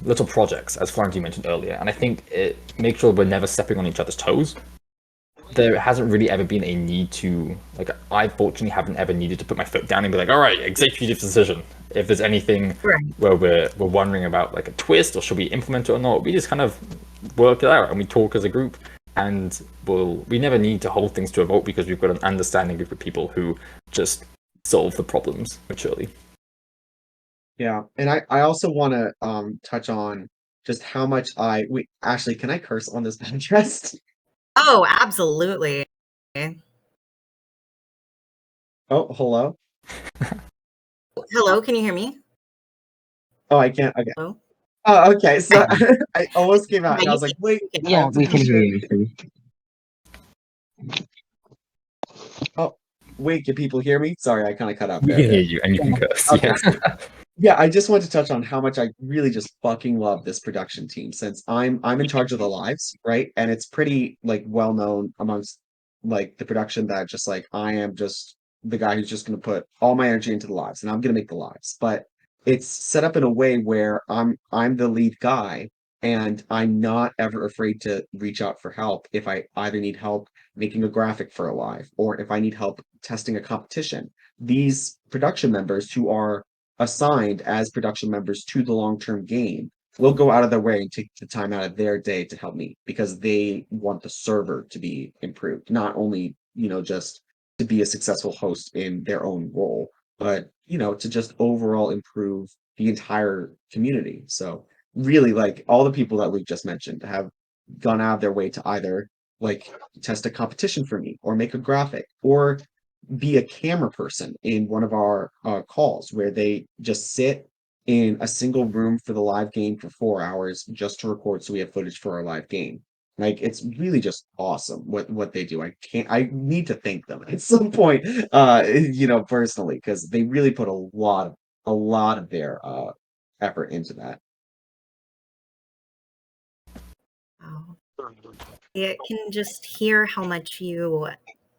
little projects, as Florentine mentioned earlier, and I think it makes sure we're never stepping on each other's toes. There hasn't really ever been a need to, like, I fortunately haven't ever needed to put my foot down and be like, all right, executive decision. If there's anything where we're wondering about like a twist or should we implement it or not, we just kind of work it out and we talk as a group, and we never need to hold things to a vote because we've got an understanding group of people who just solve the problems maturely. Yeah, and I also want to touch on just how much wait, Ashley, can I curse on this podcast? Oh, absolutely. Oh, hello. Hello, can you hear me? Oh, I can't. Okay. Hello? Oh, okay. So I almost came out, and I you was like, "Wait, can. I Yeah, have to we be can hear sure." you. Oh, wait, can people hear me? Sorry, I kind of cut out We there a can hear bit. you and you can curse. Okay, Yeah. sweet. Yeah, I just want to touch on how much I really just fucking love this production team since I'm in charge of the lives, right? And it's pretty like well known amongst like the production that just like I am just the guy who's just gonna put all my energy into the lives and I'm gonna make the lives. But it's set up in a way where I'm the lead guy and I'm not ever afraid to reach out for help if I either need help making a graphic for a live or if I need help testing a competition. These production members who are assigned as production members to the long-term game will go out of their way and take the time out of their day to help me because they want the server to be improved, not only, just to be a successful host in their own role, but, to just overall improve the entire community. So really like all the people that we've just mentioned have gone out of their way to either like test a competition for me or make a graphic or be a camera person in one of our calls where they just sit in a single room for the live game for 4 hours just to record so we have footage for our live game. Like it's really just awesome what they do. I need to thank them at some point, personally, because they really put a lot of their effort into that. Wow. I can just hear how much you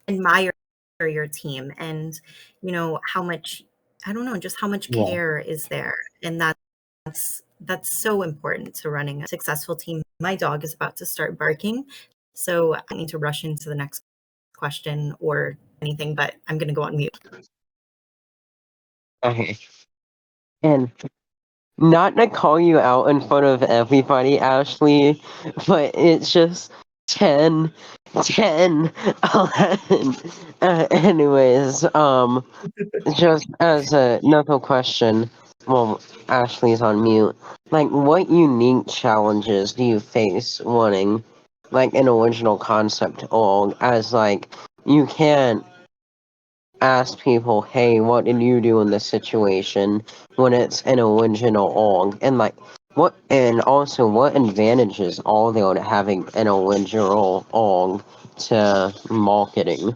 admire your team and how much, I don't know, just how much Yeah. care is there, and that's so important to running a successful team. My dog is about to start barking, so I don't need to rush into the next question or anything, but I'm going to go on mute. Okay. And not to call you out in front of everybody, Ashley, but it's just 10, 10, 11. Anyways, just as another question, well, Ashley's on mute. Like, what unique challenges do you face running, like, an original concept org? As, like, you can't ask people, hey, what did you do in this situation when it's an original org? And, like, and also, what advantages are there to having an original org to marketing?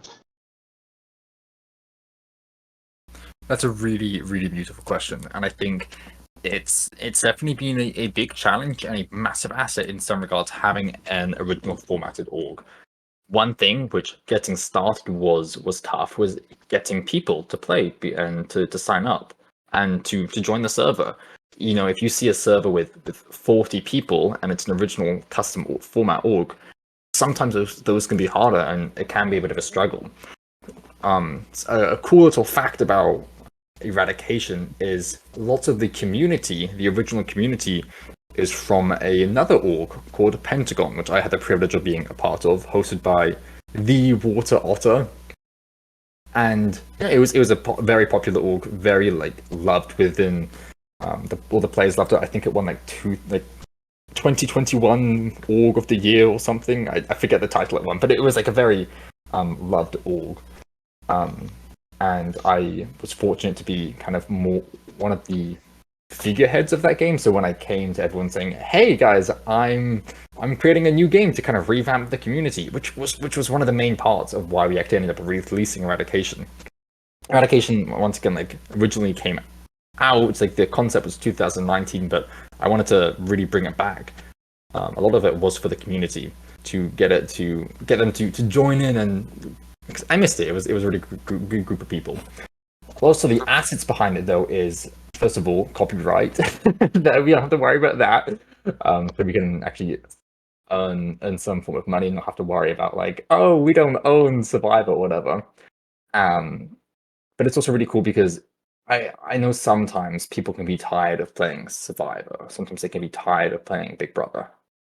That's a really, really beautiful question, and I think it's definitely been a big challenge and a massive asset in some regards having an original formatted org. One thing which getting started was tough was getting people to play and to sign up and to join the server. If you see a server with 40 people and it's an original custom format org, sometimes those can be harder and it can be a bit of a struggle. A cool little fact about Eradication is lots of the community, the original community, is from another org called Pentagon, which I had the privilege of being a part of, hosted by the Water Otter. And yeah, it was a very popular org, very loved within all the players loved it. I think it won 2021 org of the year or something. I forget the title it won, but it was a very loved org. And I was fortunate to be kind of more one of the figureheads of that game. So when I came to everyone saying, "Hey guys, I'm creating a new game to kind of revamp the community," which was one of the main parts of why we actually ended up releasing Eradication. Eradication once again originally came out. The concept was 2019, but I wanted to really bring it back. A lot of it was for the community to get them to join in, and I missed it. It was a really good group of people. Also, the assets behind it though is, first of all, copyright. That we don't have to worry about that. So we can actually earn some form of money and not have to worry about oh, we don't own Survivor or whatever. But it's also really cool because I know sometimes people can be tired of playing Survivor. Sometimes they can be tired of playing Big Brother.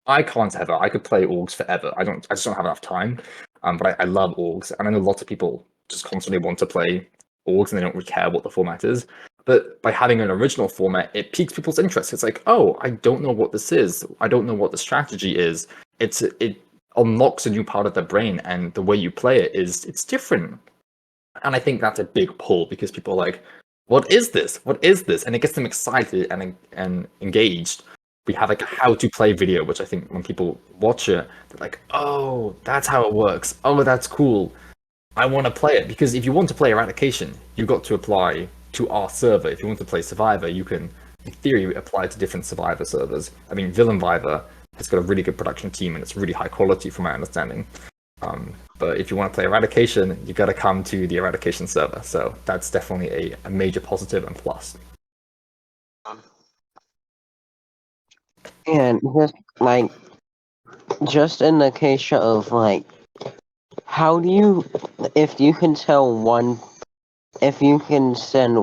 I can't ever. I could play orgs forever. I just don't have enough time. But I love orgs, and I know lots of people just constantly want to play orgs and they don't really care what the format is. But by having an original format, it piques people's interest. It's oh, I don't know what this is. I don't know what the strategy is. It unlocks a new part of their brain, and the way you play it's different. And I think that's a big pull because people are what is this? What is this? And it gets them excited and engaged. We have a how to play video, which I think when people watch it, they're oh, that's how it works. Oh, that's cool. I want to play it. Because if you want to play Eradication, you've got to apply to our server. If you want to play Survivor, you can, in theory, apply to different Survivor servers. I mean, Villainviver has got a really good production team and it's really high quality from my understanding. But if you want to play Eradication, you got to come to the Eradication server. So that's definitely a major positive and plus. And just like, just in the case of like, how do you, if you can send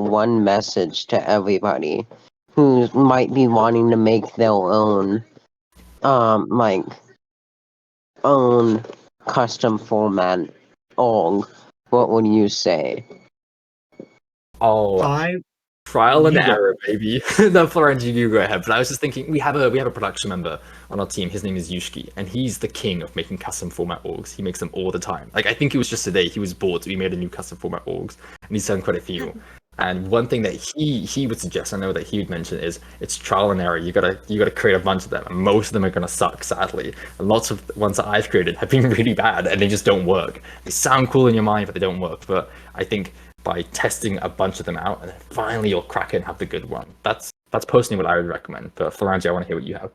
one message to everybody who might be wanting to make their own, like, own custom format org, what would you say? Oh, Five. trial and You go. error, baby. No, Florence, you go ahead. But I was just thinking, we have a production member on our team. His name is Yushki, and he's the king of making custom format orgs. He makes them all the time. Like, I think it was just today he was bored, so he made a new custom format orgs, and he's done quite a few. And one thing that he would suggest, I know that he would mention, is it's trial and error. You gotta create a bunch of them, and most of them are gonna suck, sadly. And lots of the ones that I've created have been really bad, and they just don't work. They sound cool in your mind, but they don't work. But I think by testing a bunch of them out, and then finally you'll crack it and have the good one. That's personally what I would recommend. But Florangi, I want to hear what you have.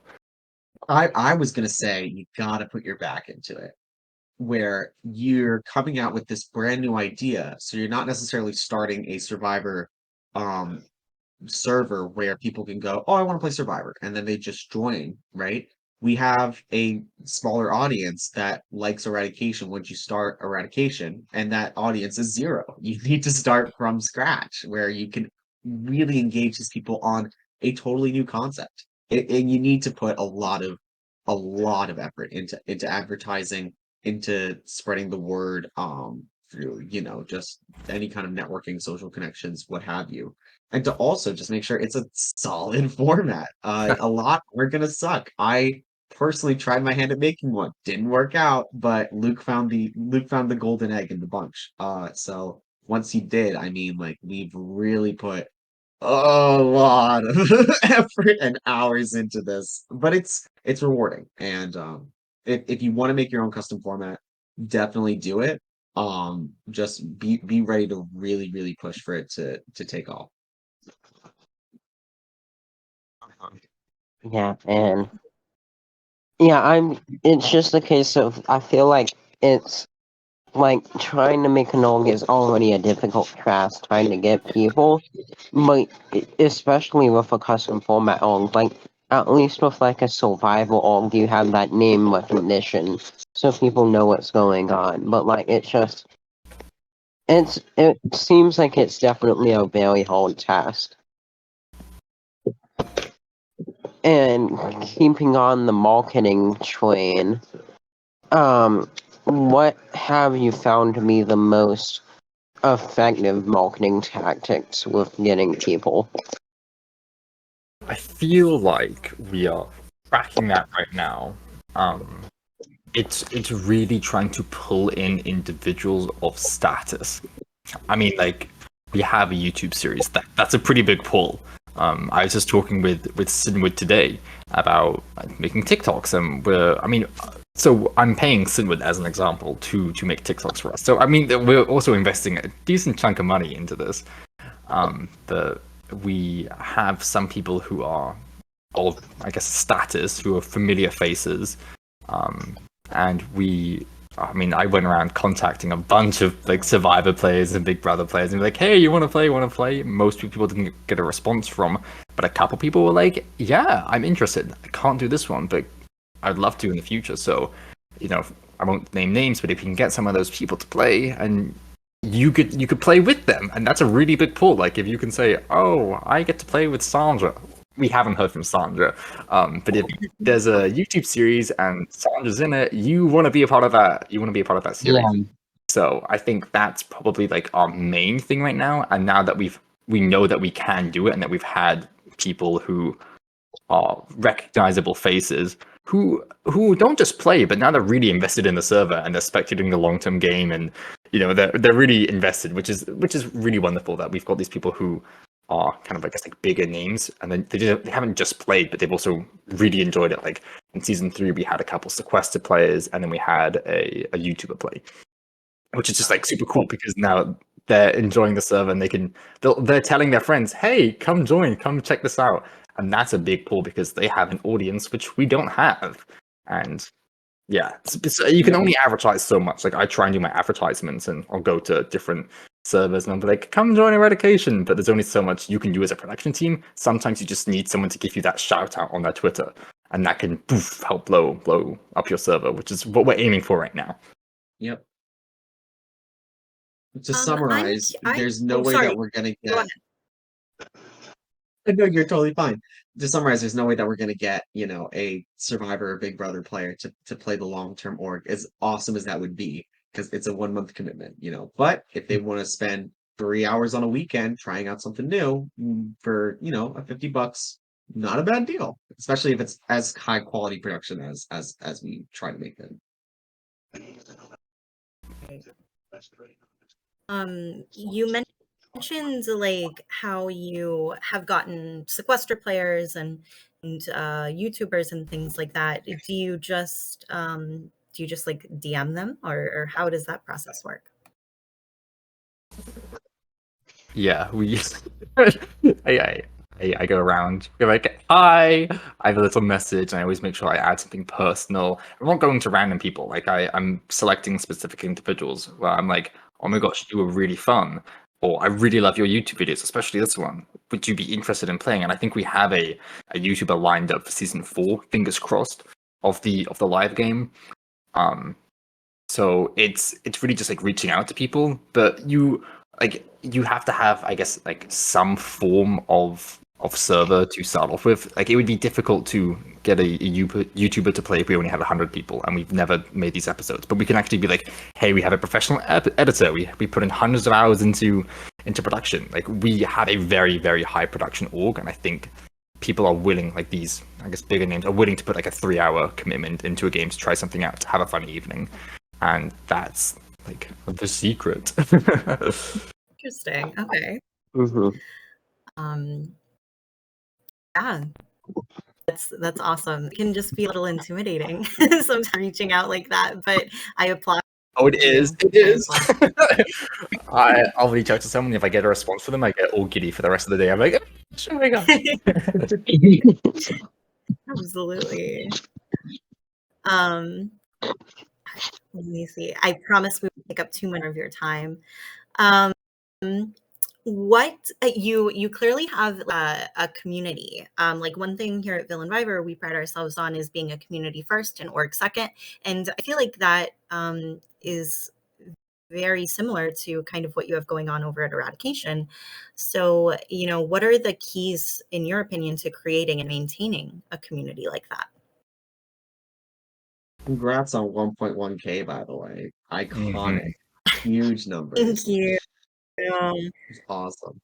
I was gonna say you gotta put your back into it, where you're coming out with this brand new idea. So you're not necessarily starting a Survivor um server where people can go, oh, I want to play Survivor, and then they just join, right? We have a smaller audience that likes Eradication once you start Eradication, and that audience is zero. You need to start from scratch where you can really engage these people on a totally new concept. And you need to put a lot of effort into advertising, into spreading the word through, just any kind of networking, social connections, what have you, and to also just make sure it's a solid format. A lot are gonna suck. I personally tried my hand at making one, didn't work out, but Luke found the golden egg in the bunch. So once he did, I mean, like, we've really put a lot of effort and hours into this, but it's rewarding. And if you want to make your own custom format, definitely do it. Just be ready to really, really push for it to take off. Yeah, and yeah, it's just a case of, I feel like it's like trying to make an org is already a difficult task trying to get people, but especially with a custom format org, like at least with like a survival org, you have that name recognition, so people know what's going on. But like it seems like it's definitely a very hard task. And keeping on the marketing train, what have you found to be the most effective marketing tactics with getting people? I feel like we are cracking that right now. It's really trying to pull in individuals of status. I mean, like, we have a YouTube series that's a pretty big pull. I was just talking with Sinwood today about making TikToks, and so I'm paying Sinwood as an example to make TikToks for us. So I mean, we're also investing a decent chunk of money into this. We have some people who are of, I guess, status, who are familiar faces, and I went around contacting a bunch of like Survivor players and Big Brother players, and be like, "Hey, you want to play? Want to play?" Most people didn't get a response from, but a couple people were like, "Yeah, I'm interested. I can't do this one, but I'd love to in the future." So, I won't name names, but if you can get some of those people to play, and you could play with them, and that's a really big pull. Like if you can say, "Oh, I get to play with Sandra." We haven't heard from Sandra, but if there's a YouTube series and Sandra's in it, you want to be a part of that. You want to be a part of that series. Yeah. So I think that's probably like our main thing right now. And now that we know that we can do it, and that we've had people who are recognizable faces who don't just play, but now they're really invested in the server and they're spectating the long-term game, and they're really invested, which is really wonderful that we've got these people who are kind of, I guess, like bigger names, and then they haven't just played, but they've also really enjoyed it. Like in season 3, we had a couple sequestered players, and then we had a YouTuber play, which is just like super cool because now they're enjoying the server and they're telling their friends, hey, come join, come check this out. And that's a big pull because they have an audience which we don't have. And yeah, you can only advertise so much. Like I try and do my advertisements and I'll go to different servers and I'll be like, come join Eradication. But there's only so much you can do as a production team. Sometimes you just need someone to give you that shout out on their Twitter. And that can help blow up your server, which is what we're aiming for right now. Yep. To summarize, there's no way that we're gonna get. No, you're totally fine. To summarize, there's no way that we're gonna get, a Survivor or Big Brother player to play the long-term org, as awesome as that would be, because it's a 1 month commitment, But if they want to spend 3 hours on a weekend trying out something new for, a $50, not a bad deal, especially if it's as high quality production as we try to make it. You mentioned like how you have gotten sequester players and YouTubers and things like that. Do you just like DM them, or how does that process work? Yeah, I go around, be like, hi, I have a little message, and I always make sure I add something personal. I'm not going to random people, like I'm selecting specific individuals where I'm like, oh my gosh, you were really fun, or I really love your YouTube videos, especially this one. Would you be interested in playing? And I think we have a YouTuber lined up for season 4, fingers crossed, of the live game. So it's really just like reaching out to people, but you have to have, I guess, like some form of server to start off with. Like it would be difficult to get a YouTuber to play if we only had 100 people and we've never made these episodes. But we can actually be like, hey, we have a professional editor. We put in hundreds of hours into production. Like we have a very, very high production org, and I think people are willing, like these, I guess, bigger names are willing to put like a 3-hour commitment into a game to try something out, to have a fun evening. And that's like the secret. Interesting. Okay. Mm-hmm. Yeah, that's awesome. It can just be a little intimidating sometimes reaching out like that, but I applaud. Oh, it is. It is. I'll reach out to someone. If I get a response from them, I get all giddy for the rest of the day. I'm like, oh my god. Absolutely. Let me see. I promise we won't take up too much of your time. What you clearly have a community. Like one thing here at Villain Viver, we pride ourselves on is being a community first and org second, and I feel like that is very similar to kind of what you have going on over at Eradication. So, what are the keys, in your opinion, to creating and maintaining a community like that? Congrats on 1.1K, by the way. Iconic. Huge numbers. Thank you. It's awesome.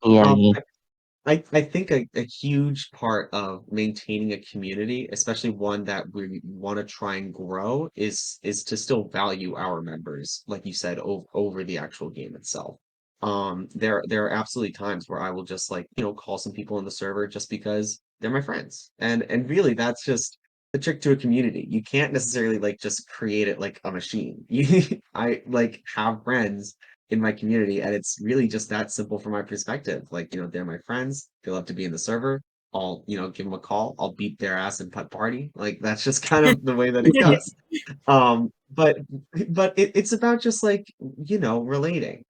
Yeah. I think a huge part of maintaining a community, especially one that we want to try and grow, is to still value our members, like you said, over the actual game itself. There are absolutely times where I will just like, call some people in the server just because they're my friends. And really that's just the trick to a community. You can't necessarily like just create it like a machine. I like have friends in my community, and it's really just that simple from my perspective. Like, they're my friends, they love to be in the server. I'll, give them a call, I'll beat their ass and putt party. Like that's just kind of the way that it goes. But it's about just like, relating.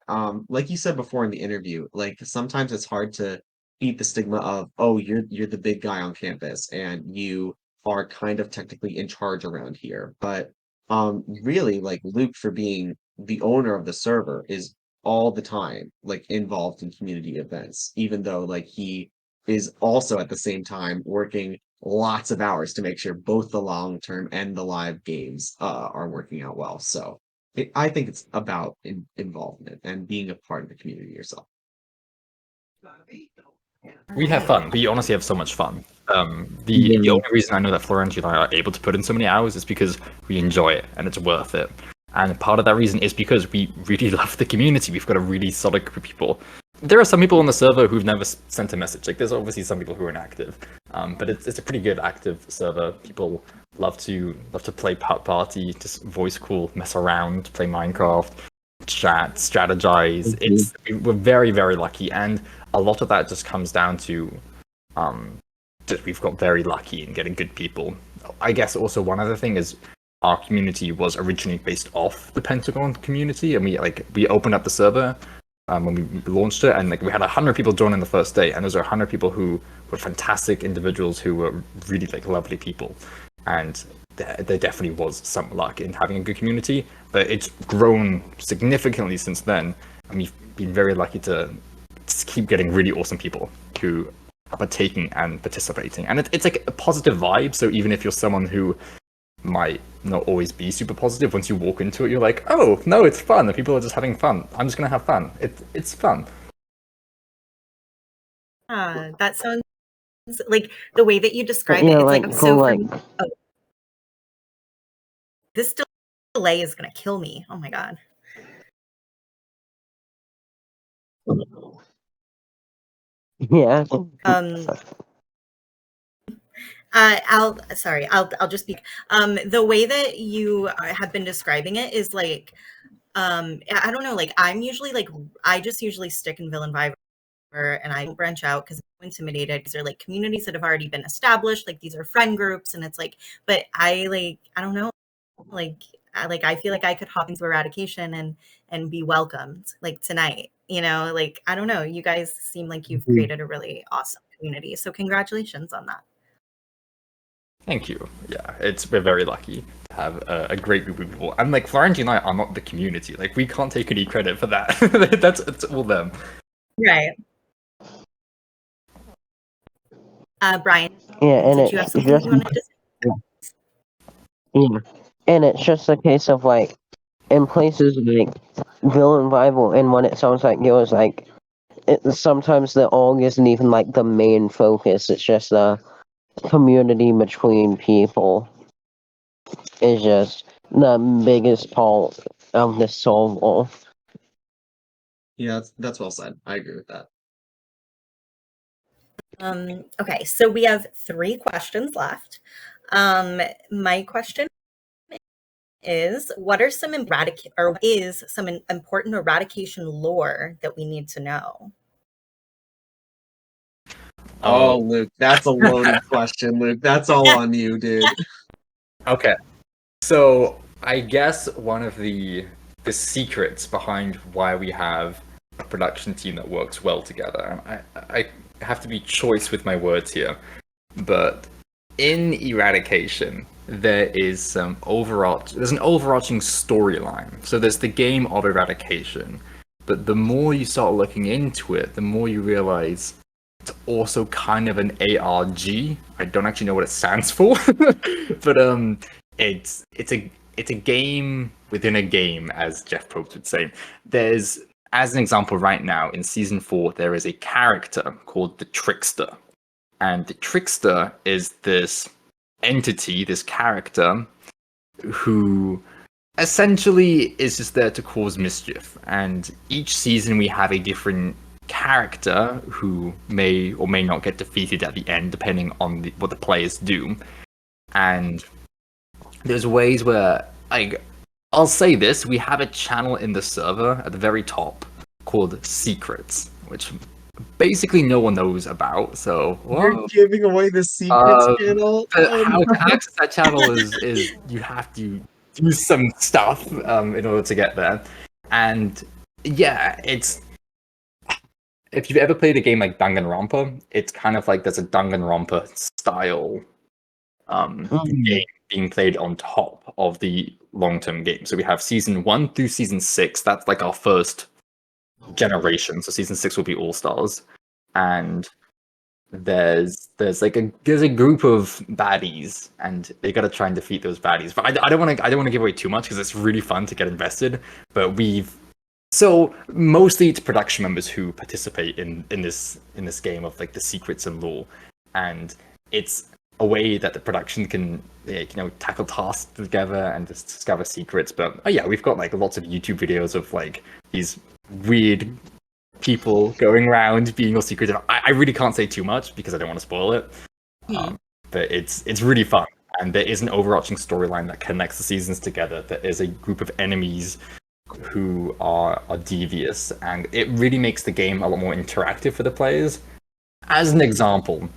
Like you said before in the interview, like sometimes it's hard to beat the stigma of, oh, you're the big guy on campus and you are kind of technically in charge around here. But really, like Luke, for being the owner of the server, is all the time like involved in community events, even though like he is also at the same time working lots of hours to make sure both the long term and the live games are working out well. So I think it's about involvement and being a part of the community yourself. We have fun. We honestly have so much fun. The only reason I know that Florence and I are able to put in so many hours is because we enjoy it and it's worth it. And part of that reason is because we really love the community. We've got a really solid group of people. There are some people on the server who've never sent a message. Like there's obviously some people who are inactive, but it's a pretty good active server. People love to play party, just voice call, mess around, play Minecraft. chat, strategize. We're very, very lucky, and a lot of that just comes down to just we've got very lucky in getting good people. I guess also one other thing is our community was originally based off the Pentagon community, and we opened up the server when we launched it, and we had 100 people join in the first day, and those are 100 people who were fantastic individuals who were really lovely people, and there definitely was some luck in having a good community, but it's grown significantly since then, and we've been very lucky to just keep getting really awesome people who are partaking and participating, and it's like a positive vibe. So even if you're someone who might not always be super positive, once you walk into it, you're like, oh no, it's fun. The people are just having fun. I'm just gonna have fun. It's fun. That sounds like the way that you describe it. It's like I'm so this delay is gonna kill me. Oh my god. Yeah. I'll just speak. The way that you have been describing it is like, I don't know, like I'm usually like, I just usually stick in Villain Viber and I don't branch out because I'm intimidated. These are like communities that have already been established. Like these are friend groups, and it's like, but I don't know, I feel like I could hop into Eradication and be welcomed like tonight. Like I don't know. You guys seem like you've created a really awesome community. So congratulations on that. Thank you. Yeah, we're very lucky to have a great group of people. And Florentine and I are not the community. We can't take any credit for that. It's all them. Right. Brian. Yeah, and did you have something you wanted to say? Yeah, and it's just a case of in places like Villain Bible, and when it sounds like it was sometimes the org isn't even the main focus. It's just a community between people is just the biggest part of the soul. Yeah, that's well said. I agree with that. Okay, so we have 3 questions left. My question is, what are some important eradication lore that we need to know? Oh, Luke, that's a loaded question, Luke. That's all on you, dude. Okay. So I guess one of the secrets behind why we have a production team that works well together, I have to be choice with my words here, but in Eradication, there's an overarching storyline. So there's the game of Eradication, but the more you start looking into it, the more you realize it's also kind of an ARG. I don't actually know what it stands for, but it's a game within a game, as Jeff Probst would say. There's, as an example, right now in season 4, there is a character called the Trickster. And the Trickster is this entity, this character, who essentially is just there to cause mischief. And each season we have a different character who may or may not get defeated at the end, depending on what the players do. And there's ways where, I'll say this, we have a channel in the server at the very top called Secrets, which basically no one knows about. So you're giving away the secrets channel. How to access that channel is you have to do some stuff in order to get there. And yeah, it's, if you've ever played a game like Danganronpa, it's kind of like there's a Danganronpa style game being played on top of the long-term game. So we have season 1 through season 6. That's our first generation. So season 6 will be All Stars, and there's a group of baddies, and they got to try and defeat those baddies. But I don't want to give away too much because it's really fun to get invested. But so mostly it's production members who participate in this game of the secrets and lore, and it's a way that the production can tackle tasks together and just discover secrets. But yeah, we've got lots of YouTube videos of these weird people going around being all secretive. I really can't say too much because I don't want to spoil it. But it's really fun, and there is an overarching storyline that connects the seasons together. There is a group of enemies who are devious, and it really makes the game a lot more interactive for the players. As an example,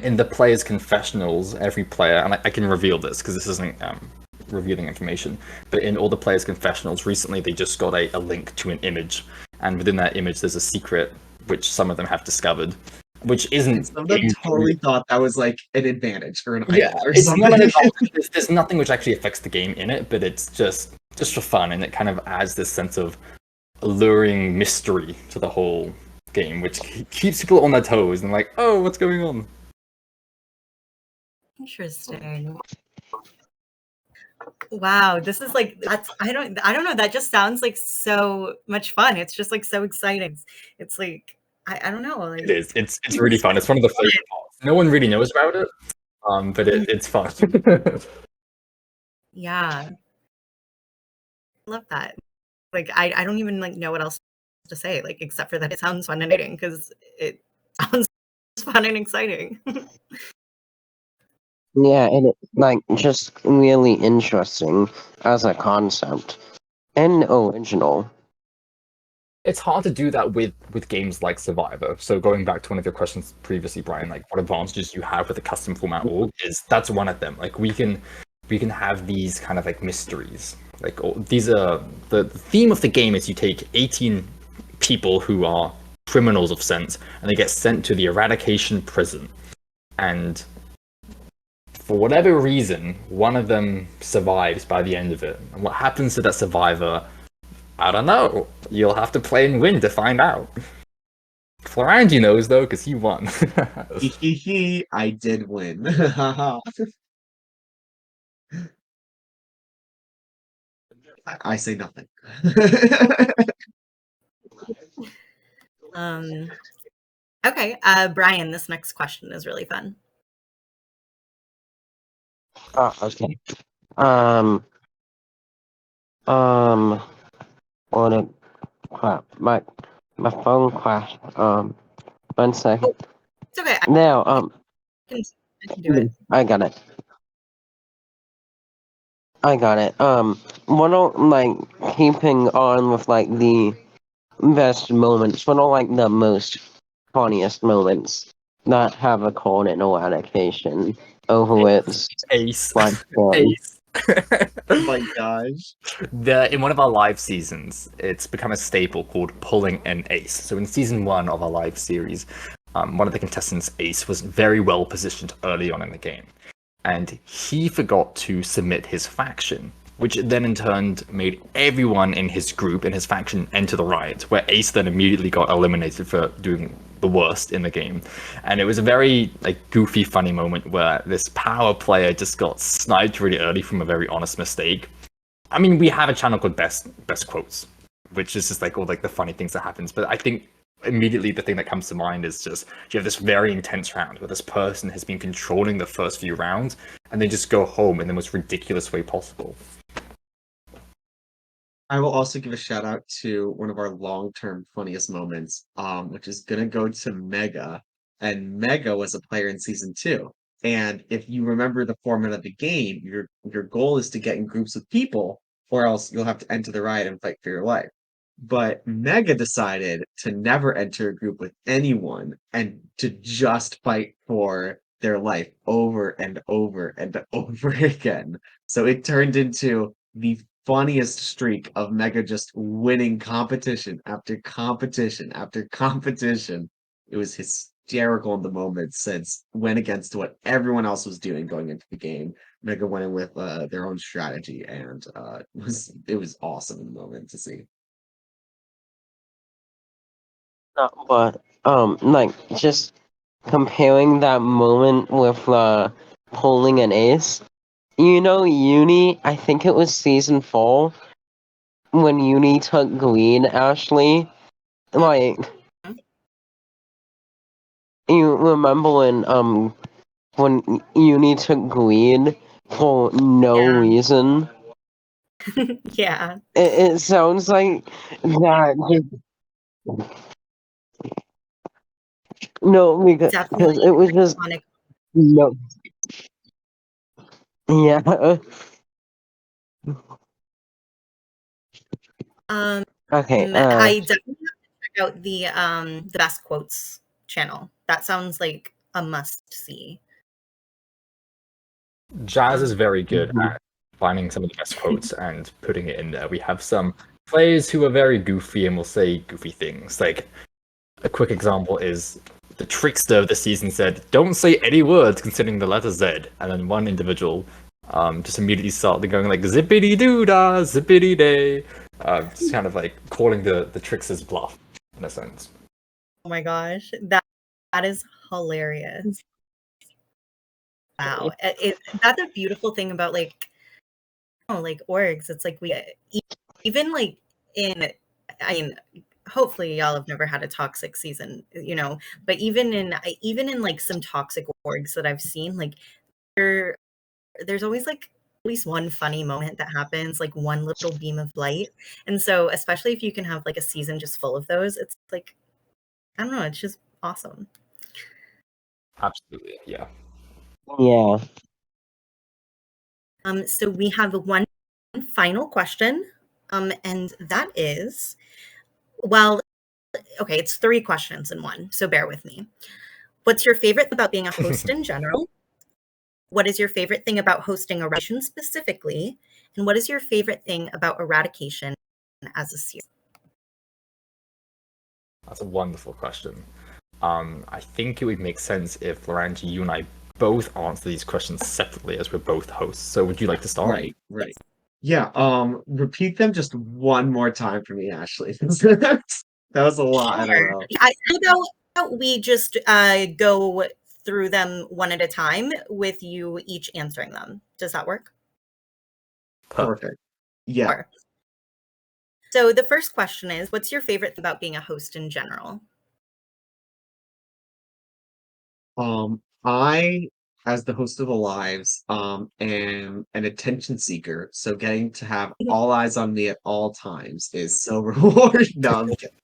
in the players' confessionals, every player, and I can reveal this because this isn't revealing information, but in all the players' confessionals recently, they just got a link to an image, and within that image, there's a secret which some of them have discovered, which isn't. And some of them totally thought that was like an advantage or an Yeah, idol or it's something. not an advantage. There's nothing which actually affects the game in it, but it's just for fun, and it kind of adds this sense of alluring mystery to the whole game, which keeps people on their toes and like, oh, what's going on? Interesting. Wow, this is like I don't know. That just sounds like so much fun. It's just like so exciting. It's like I don't know. Like, It is. It's really fun. It's one of the favorite parts. No one really knows about it, but it's fun. Yeah, I love that. Like I don't even like know what else to say, like except for that it sounds fun and exciting because it sounds fun and exciting. Yeah, and it's like just really interesting as a concept and original. It's hard to do that with games like Survivor. So going back to one of your questions previously, Brian, like what advantages you have with a custom format org is that's one of them. Like we can have these kind of like mysteries. Like these are the theme of the game is you take 18 people who are criminals of sense and they get sent to the Eradication prison. And for whatever reason, one of them survives by the end of it. And what happens to that survivor, I don't know. You'll have to play and win to find out. Florangi knows though, because he won. I did win. I say nothing. Okay, Brian, this next question is really fun. Oh, okay. Um, what a crap. My phone crashed. 1 second. It's okay. Now, I can do it. I got it. One of like keeping on with like the best moments, one of like the most funniest moments that have occurred in Eradication over its Ace. lifespan. Ace. Oh my gosh. In one of our live seasons, it's become a staple called pulling an ace. So in season 1 of our live series, one of the contestants, Ace, was very well positioned early on in the game. And he forgot to submit his faction, which then in turn made everyone in his group, in his faction, enter the riot, where Ace then immediately got eliminated for doing the worst in the game. And it was a very like goofy, funny moment where this power player just got sniped really early from a very honest mistake. I mean, we have a channel called Best Quotes, which is just like all like the funny things that happens. But I think immediately the thing that comes to mind is just you have this very intense round where this person has been controlling the first few rounds and they just go home in the most ridiculous way possible. I will also give a shout out to one of our long-term funniest moments, which is gonna go to Mega. And Mega was a player in season 2. And if you remember the format of the game, your goal is to get in groups of people, or else you'll have to enter the riot and fight for your life. But Mega decided to never enter a group with anyone and to just fight for their life over and over and over again. So it turned into the funniest streak of Mega just winning competition after competition after competition. It was hysterical in the moment since went against what everyone else was doing going into the game. Mega went in with their own strategy and it was awesome in the moment to see. No, but like just comparing that moment with pulling an ace. You know, Uni. I think it was season 4 when Uni took green. Ashley, like you remember when Uni took green for no Yeah. reason. Yeah. It sounds like that. No, because Definitely it was just iconic. no. Yeah. Okay. I definitely have to check out the best quotes channel. That sounds like a must see. Jazz is very good Mhm. at finding some of the best quotes and putting it in there. We have some players who are very goofy and will say goofy things. Like a quick example is the trickster of the season said, "Don't say any words considering the letter Z," and then one individual just immediately started going like zippity doo dah, zippity day, just kind of like calling the trickster's bluff in a sense. Oh my gosh, that is hilarious. Wow, that's a beautiful thing about like orgs. It's like even like in I mean, hopefully y'all have never had a toxic season, but even in like some toxic orgs that I've seen, like there's always like at least one funny moment that happens, like one little beam of light. And so especially if you can have like a season just full of those, it's like I don't know, it's just awesome. Absolutely, yeah. Yeah. So we have one final question, and that is, well, okay, it's three questions in one, so bear with me. What's your favorite about being a host in general? What is your favorite thing about hosting Eradication specifically? And what is your favorite thing about Eradication as a series? That's a wonderful question. I think it would make sense if Lorenzo, you and I both answer these questions separately as we're both hosts. So would you like to start? Right. Yeah, repeat them just one more time for me, Ashley. That was a lot in a Sure. row. How about we just go through them one at a time with you each answering them? Does that work? Perfect. Yeah. Sure. So the first question is, what's your favorite thing about being a host in general? I, as the host of the lives, am an attention seeker, so getting to have all eyes on me at all times is so rewarding. No, I'm kidding.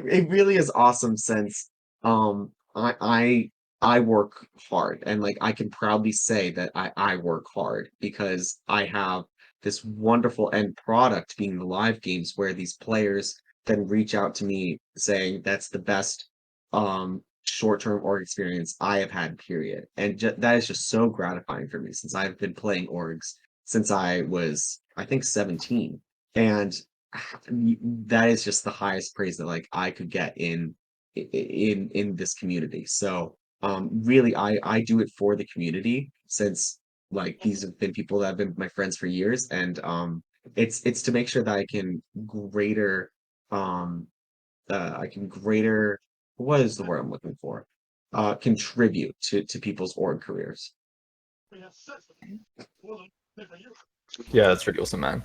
It really is awesome since I work hard and like I can proudly say that I work hard because I have this wonderful end product being the live games where these players then reach out to me saying that's the best short-term org experience I have had, period. And that is just so gratifying for me since I've been playing orgs since I was, I think, 17. And that is just the highest praise that like I could get in this community. So really I do it for the community since like these have been people that have been my friends for years and it's to make sure that um I can greater what is the word I'm looking for? Contribute to people's org careers. Yeah, that's pretty awesome, man.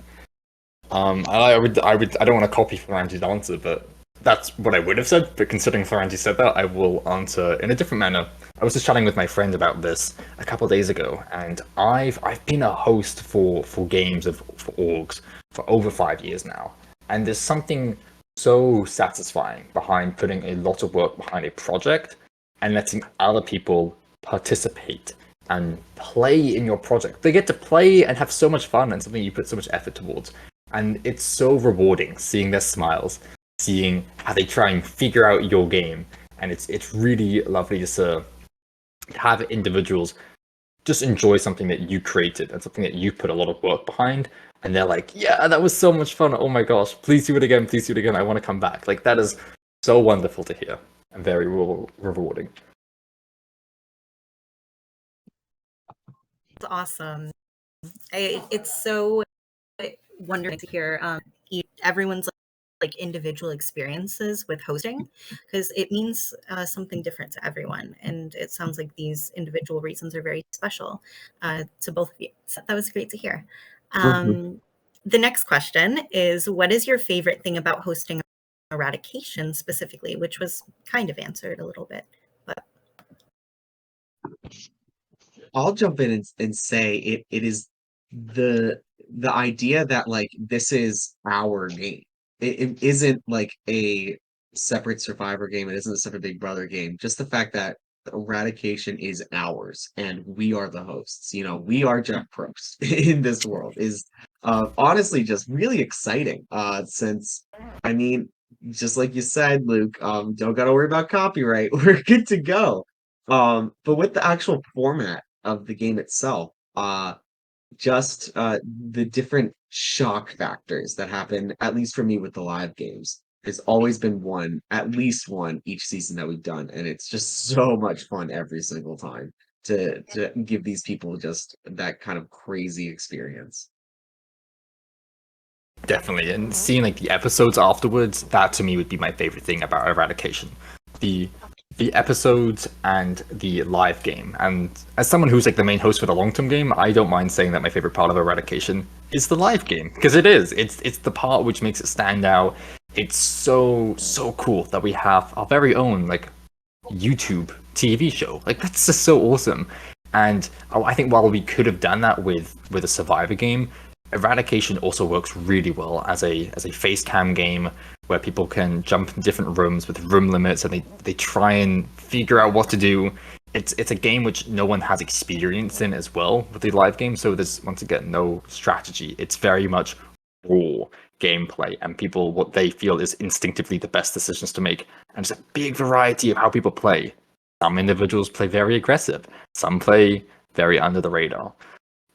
I don't want to copy Floranti's answer, but that's what I would have said. But considering Floranti said that, I will answer in a different manner. I was just chatting with my friend about this a couple of days ago, and I've been a host for games for orgs for over 5 years now, and there's something so satisfying behind putting a lot of work behind a project and letting other people participate and play in your project. They get to play and have so much fun and something you put so much effort towards. And it's so rewarding seeing their smiles, seeing how they try and figure out your game. And it's really lovely just to have individuals just enjoy something that you created and something that you put a lot of work behind. And they're like, yeah, that was so much fun. Oh my gosh, please do it again. Please do it again. I want to come back. Like, that is so wonderful to hear and very rewarding. It's awesome. It's so wonderful to hear everyone's like individual experiences with hosting because it means something different to everyone, and it sounds like these individual reasons are very special to both of you. So that was great to hear. The next question is, what is your favorite thing about hosting Eradication specifically, which was kind of answered a little bit, but I'll jump in and say it is the idea that like this is our game. It isn't like a separate Survivor game. It isn't a separate Big Brother game. Just the fact that Eradication is ours and we are the hosts. You know, we are Jeff Probst in this world Honestly, just really exciting. Since I mean, just like you said, Luke, don't gotta worry about copyright. We're good to go. But with the actual format of the game itself, just the different shock factors that happen, at least for me with the live games, there's always been one, at least one each season that we've done, and it's just so much fun every single time to give these people just that kind of crazy experience. Definitely, and seeing like the episodes afterwards, that to me would be my favorite thing about Eradication. The the episodes and the live game. And as someone who's like the main host for the long-term game, I don't mind saying that my favorite part of Eradication is the live game, because it is. It's the part which makes it stand out. It's so cool that we have our very own like YouTube TV show. Like that's just so awesome. And I think while we could have done that with a Survivor game, Eradication also works really well as a face cam game where people can jump in different rooms with room limits and they try and figure out what to do. It's a game which no one has experience in as well with the live game, so there's once again no strategy. It's very much raw gameplay and people what they feel is instinctively the best decisions to make. And there's a big variety of how people play. Some individuals play very aggressive, some play very under the radar.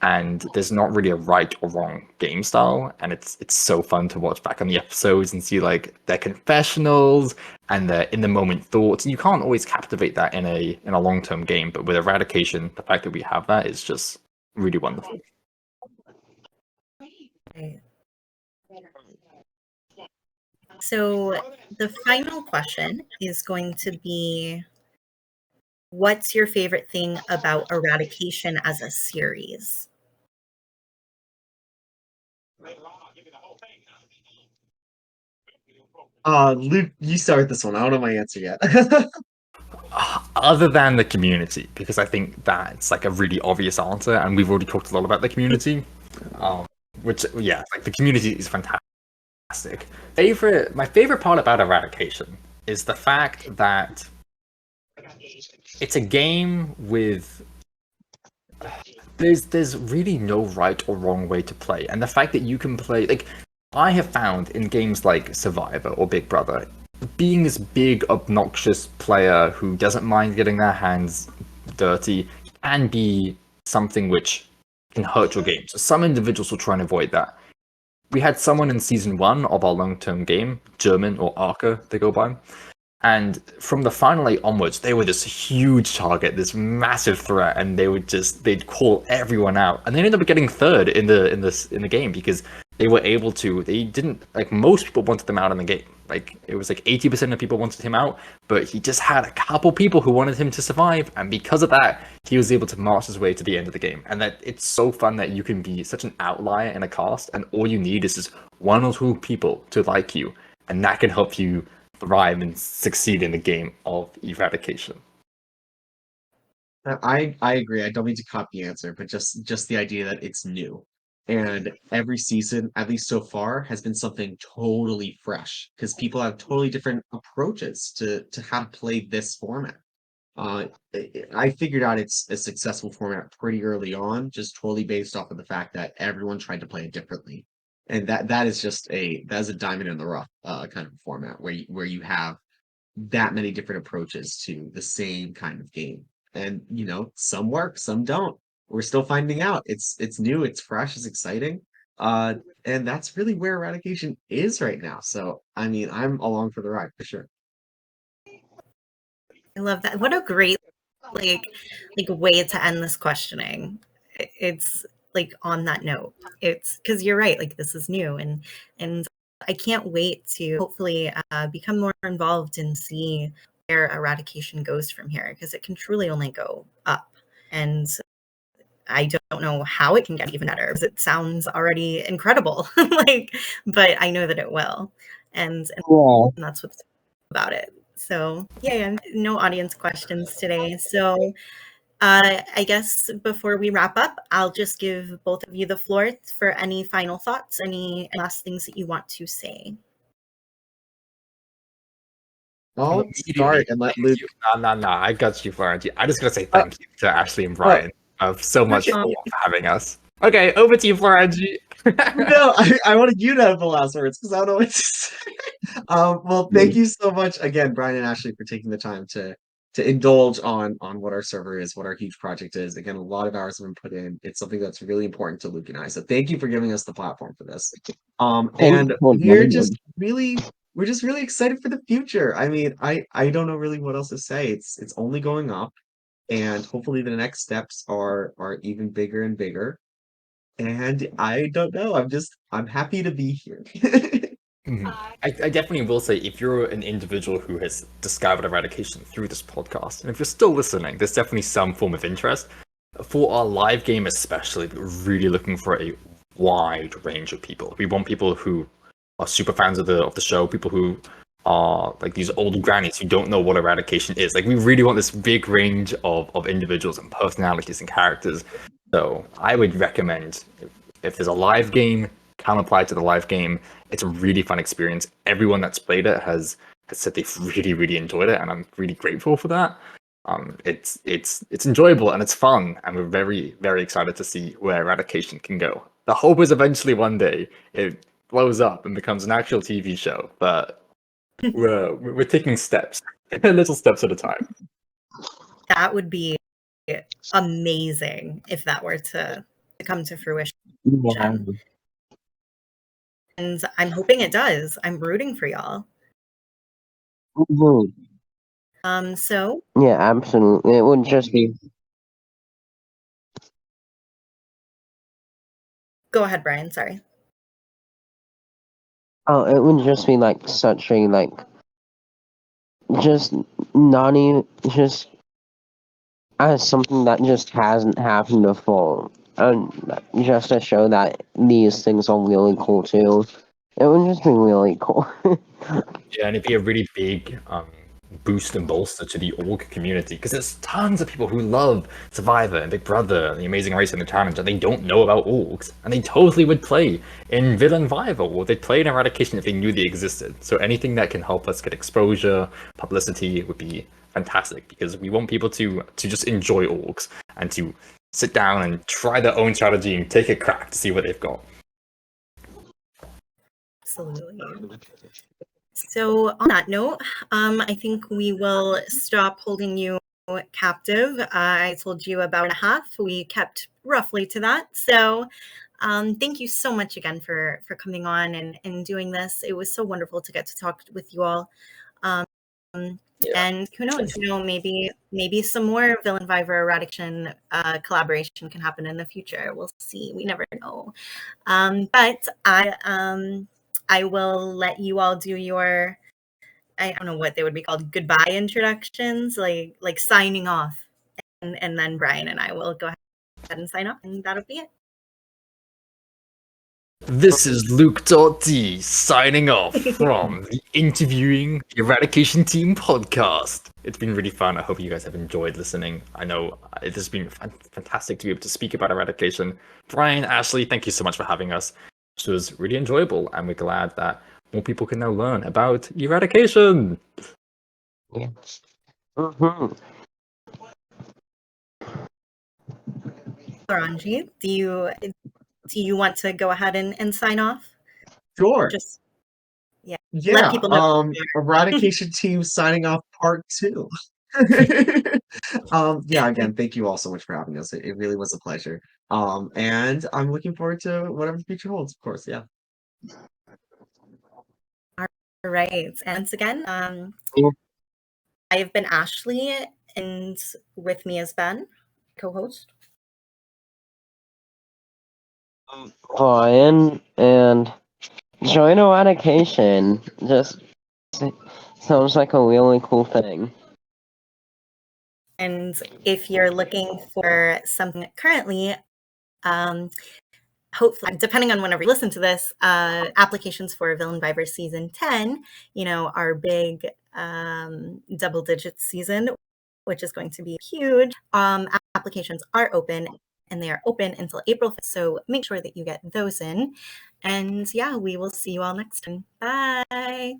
And there's not really a right or wrong game style, and it's so fun to watch back on the episodes and see like their confessionals and their in the moment thoughts. And you can't always captivate that in a long term game, but with Eradication, the fact that we have that is just really wonderful. Right. So the final question is going to be, what's your favorite thing about Eradication as a series? Luke, you start this one. I don't know my answer yet. Other than the community, because I think that's like a really obvious answer, and we've already talked a lot about the community. Which yeah, like the community is fantastic. My favorite part about Eradication is the fact that it's a game with there's really no right or wrong way to play, and the fact that you can play like I have found in games like Survivor or Big Brother, being this big obnoxious player who doesn't mind getting their hands dirty can be something which can hurt your game. So some individuals will try and avoid that. We had someone in season 1 of our long-term game, German or Arca they go by, and from the final 8 onwards, they were this huge target, this massive threat, and they'd call everyone out. And they ended up getting third in the game because they were able to. They didn't like most people wanted them out in the game. Like it was like 80% of people wanted him out, but he just had a couple people who wanted him to survive, and because of that, he was able to march his way to the end of the game. And that it's so fun that you can be such an outlier in a cast, and all you need is just 1 or 2 people to like you, and that can help you thrive and succeed in the game of Eradication. I agree. I don't mean to copy the answer, but just the idea that it's new. And every season, at least so far, has been something totally fresh because people have totally different approaches to how to play this format. I figured out it's a successful format pretty early on, just totally based off of the fact that everyone tried to play it differently. And that is just that is a diamond in the rough kind of format where you have that many different approaches to the same kind of game. And some work, some don't. We're still finding out. It's new, it's fresh, it's exciting. Uh and that's really where Eradication is right now. So I mean, I'm along for the ride for sure. I love that. What a great like way to end this questioning. It's like on that note. It's because you're right. Like this is new, and I can't wait to hopefully become more involved and see where Eradication goes from here, because it can truly only go up. And I don't know how it can get even better because it sounds already incredible. Like, but I know that it will, and Yeah. that's what's about it. So yeah, no audience questions today. So I guess before we wrap up, I'll just give both of you the floor for any final thoughts, any last things that you want to say. I'll start and let Thank Luke. you. No, I got you, Florence. I just gotta say thank you to Ashley and Brian of so much for having us. Okay, over to you, Florence. No, I wanted you to have the last words because I don't know what to say. Well, thank you so much again, Brian and Ashley, for taking the time to indulge on what our server is, what our huge project is. Again, a lot of hours have been put in. It's something that's really important to Luke and I. So thank you for giving us the platform for this. Thank And you for inviting we're just really excited for the future. I mean, I don't know really what else to say. It's only going up, and hopefully the next steps are even bigger and bigger. And I don't know. I'm happy to be here. Mhm. I definitely will say, if you're an individual who has discovered Eradication through this podcast, and if you're still listening, there's definitely some form of interest. For our live game especially, we're really looking for a wide range of people. We want people who are super fans of the show, people who are like these old grannies who don't know what Eradication is. Like, we really want this big range of individuals and personalities and characters. So I would recommend, if there's a live game, can apply to the live game. It's a really fun experience. Everyone that's played it has said they've really enjoyed it, and I'm really grateful for that. It's enjoyable and it's fun, and we're very excited to see where Eradication can go. The hope is eventually one day it blows up and becomes an actual TV show, but we're taking steps, little steps at a time. That would be amazing if that were to come to fruition. Yeah. And I'm hoping it does. I'm rooting for y'all. So Yeah, absolutely. It would just be go ahead, Brian. Sorry. it would just be like such a like just not even just as something that just hasn't happened before. And just to show that these things are really cool too. It would just be really cool. Yeah, and it'd be a really big boost and bolster to the org community, because there's tons of people who love Survivor and Big Brother and The Amazing Race and The Challenge, and they don't know about orgs, and they totally would play in Villain Viva, or they'd play in Eradication if they knew they existed. So anything that can help us get exposure, publicity would be fantastic, because we want people to just enjoy orgs and to sit down and try their own strategy and take a crack to see what they've got. Absolutely. So on that note, I think we will stop holding you captive. I told you about a half. We kept roughly to that. So thank you so much again for coming on and doing this. It was so wonderful to get to talk with you all. And who knows, maybe some more Villain Viver Eradication collaboration can happen in the future. We'll see. We never know. But I will let you all do your, I don't know what they would be called, goodbye introductions, like signing off. And then Brian and I will go ahead and sign off, and that'll be it. This is Luke.D signing off from the Interviewing the Eradication Team podcast. It's been really fun. I hope you guys have enjoyed listening. I know it has been fantastic to be able to speak about Eradication. Brian, Ashley, thank you so much for having us. This was really enjoyable, and we're glad that more people can now learn about Eradication. Yes. Mm-hmm. Oranji, do you want to go ahead and sign off? Sure. Just let Yeah. people know. Eradication team signing off part 2. Yeah, again, thank you all so much for having us. It really was a pleasure. And I'm looking forward to whatever the future holds, of course. Yeah. All right. And once again, Yeah. I have been Ashley, and with me has been co-host. Brian, and join Eradication. Just sounds like a really cool thing. And if you're looking for something currently, hopefully, depending on whenever you listen to this, applications for Villain Viver Season 10, our big double digit season, which is going to be huge. Applications are open, and they are open until April 5th. So make sure that you get those in. And yeah, we will see you all next time. Bye.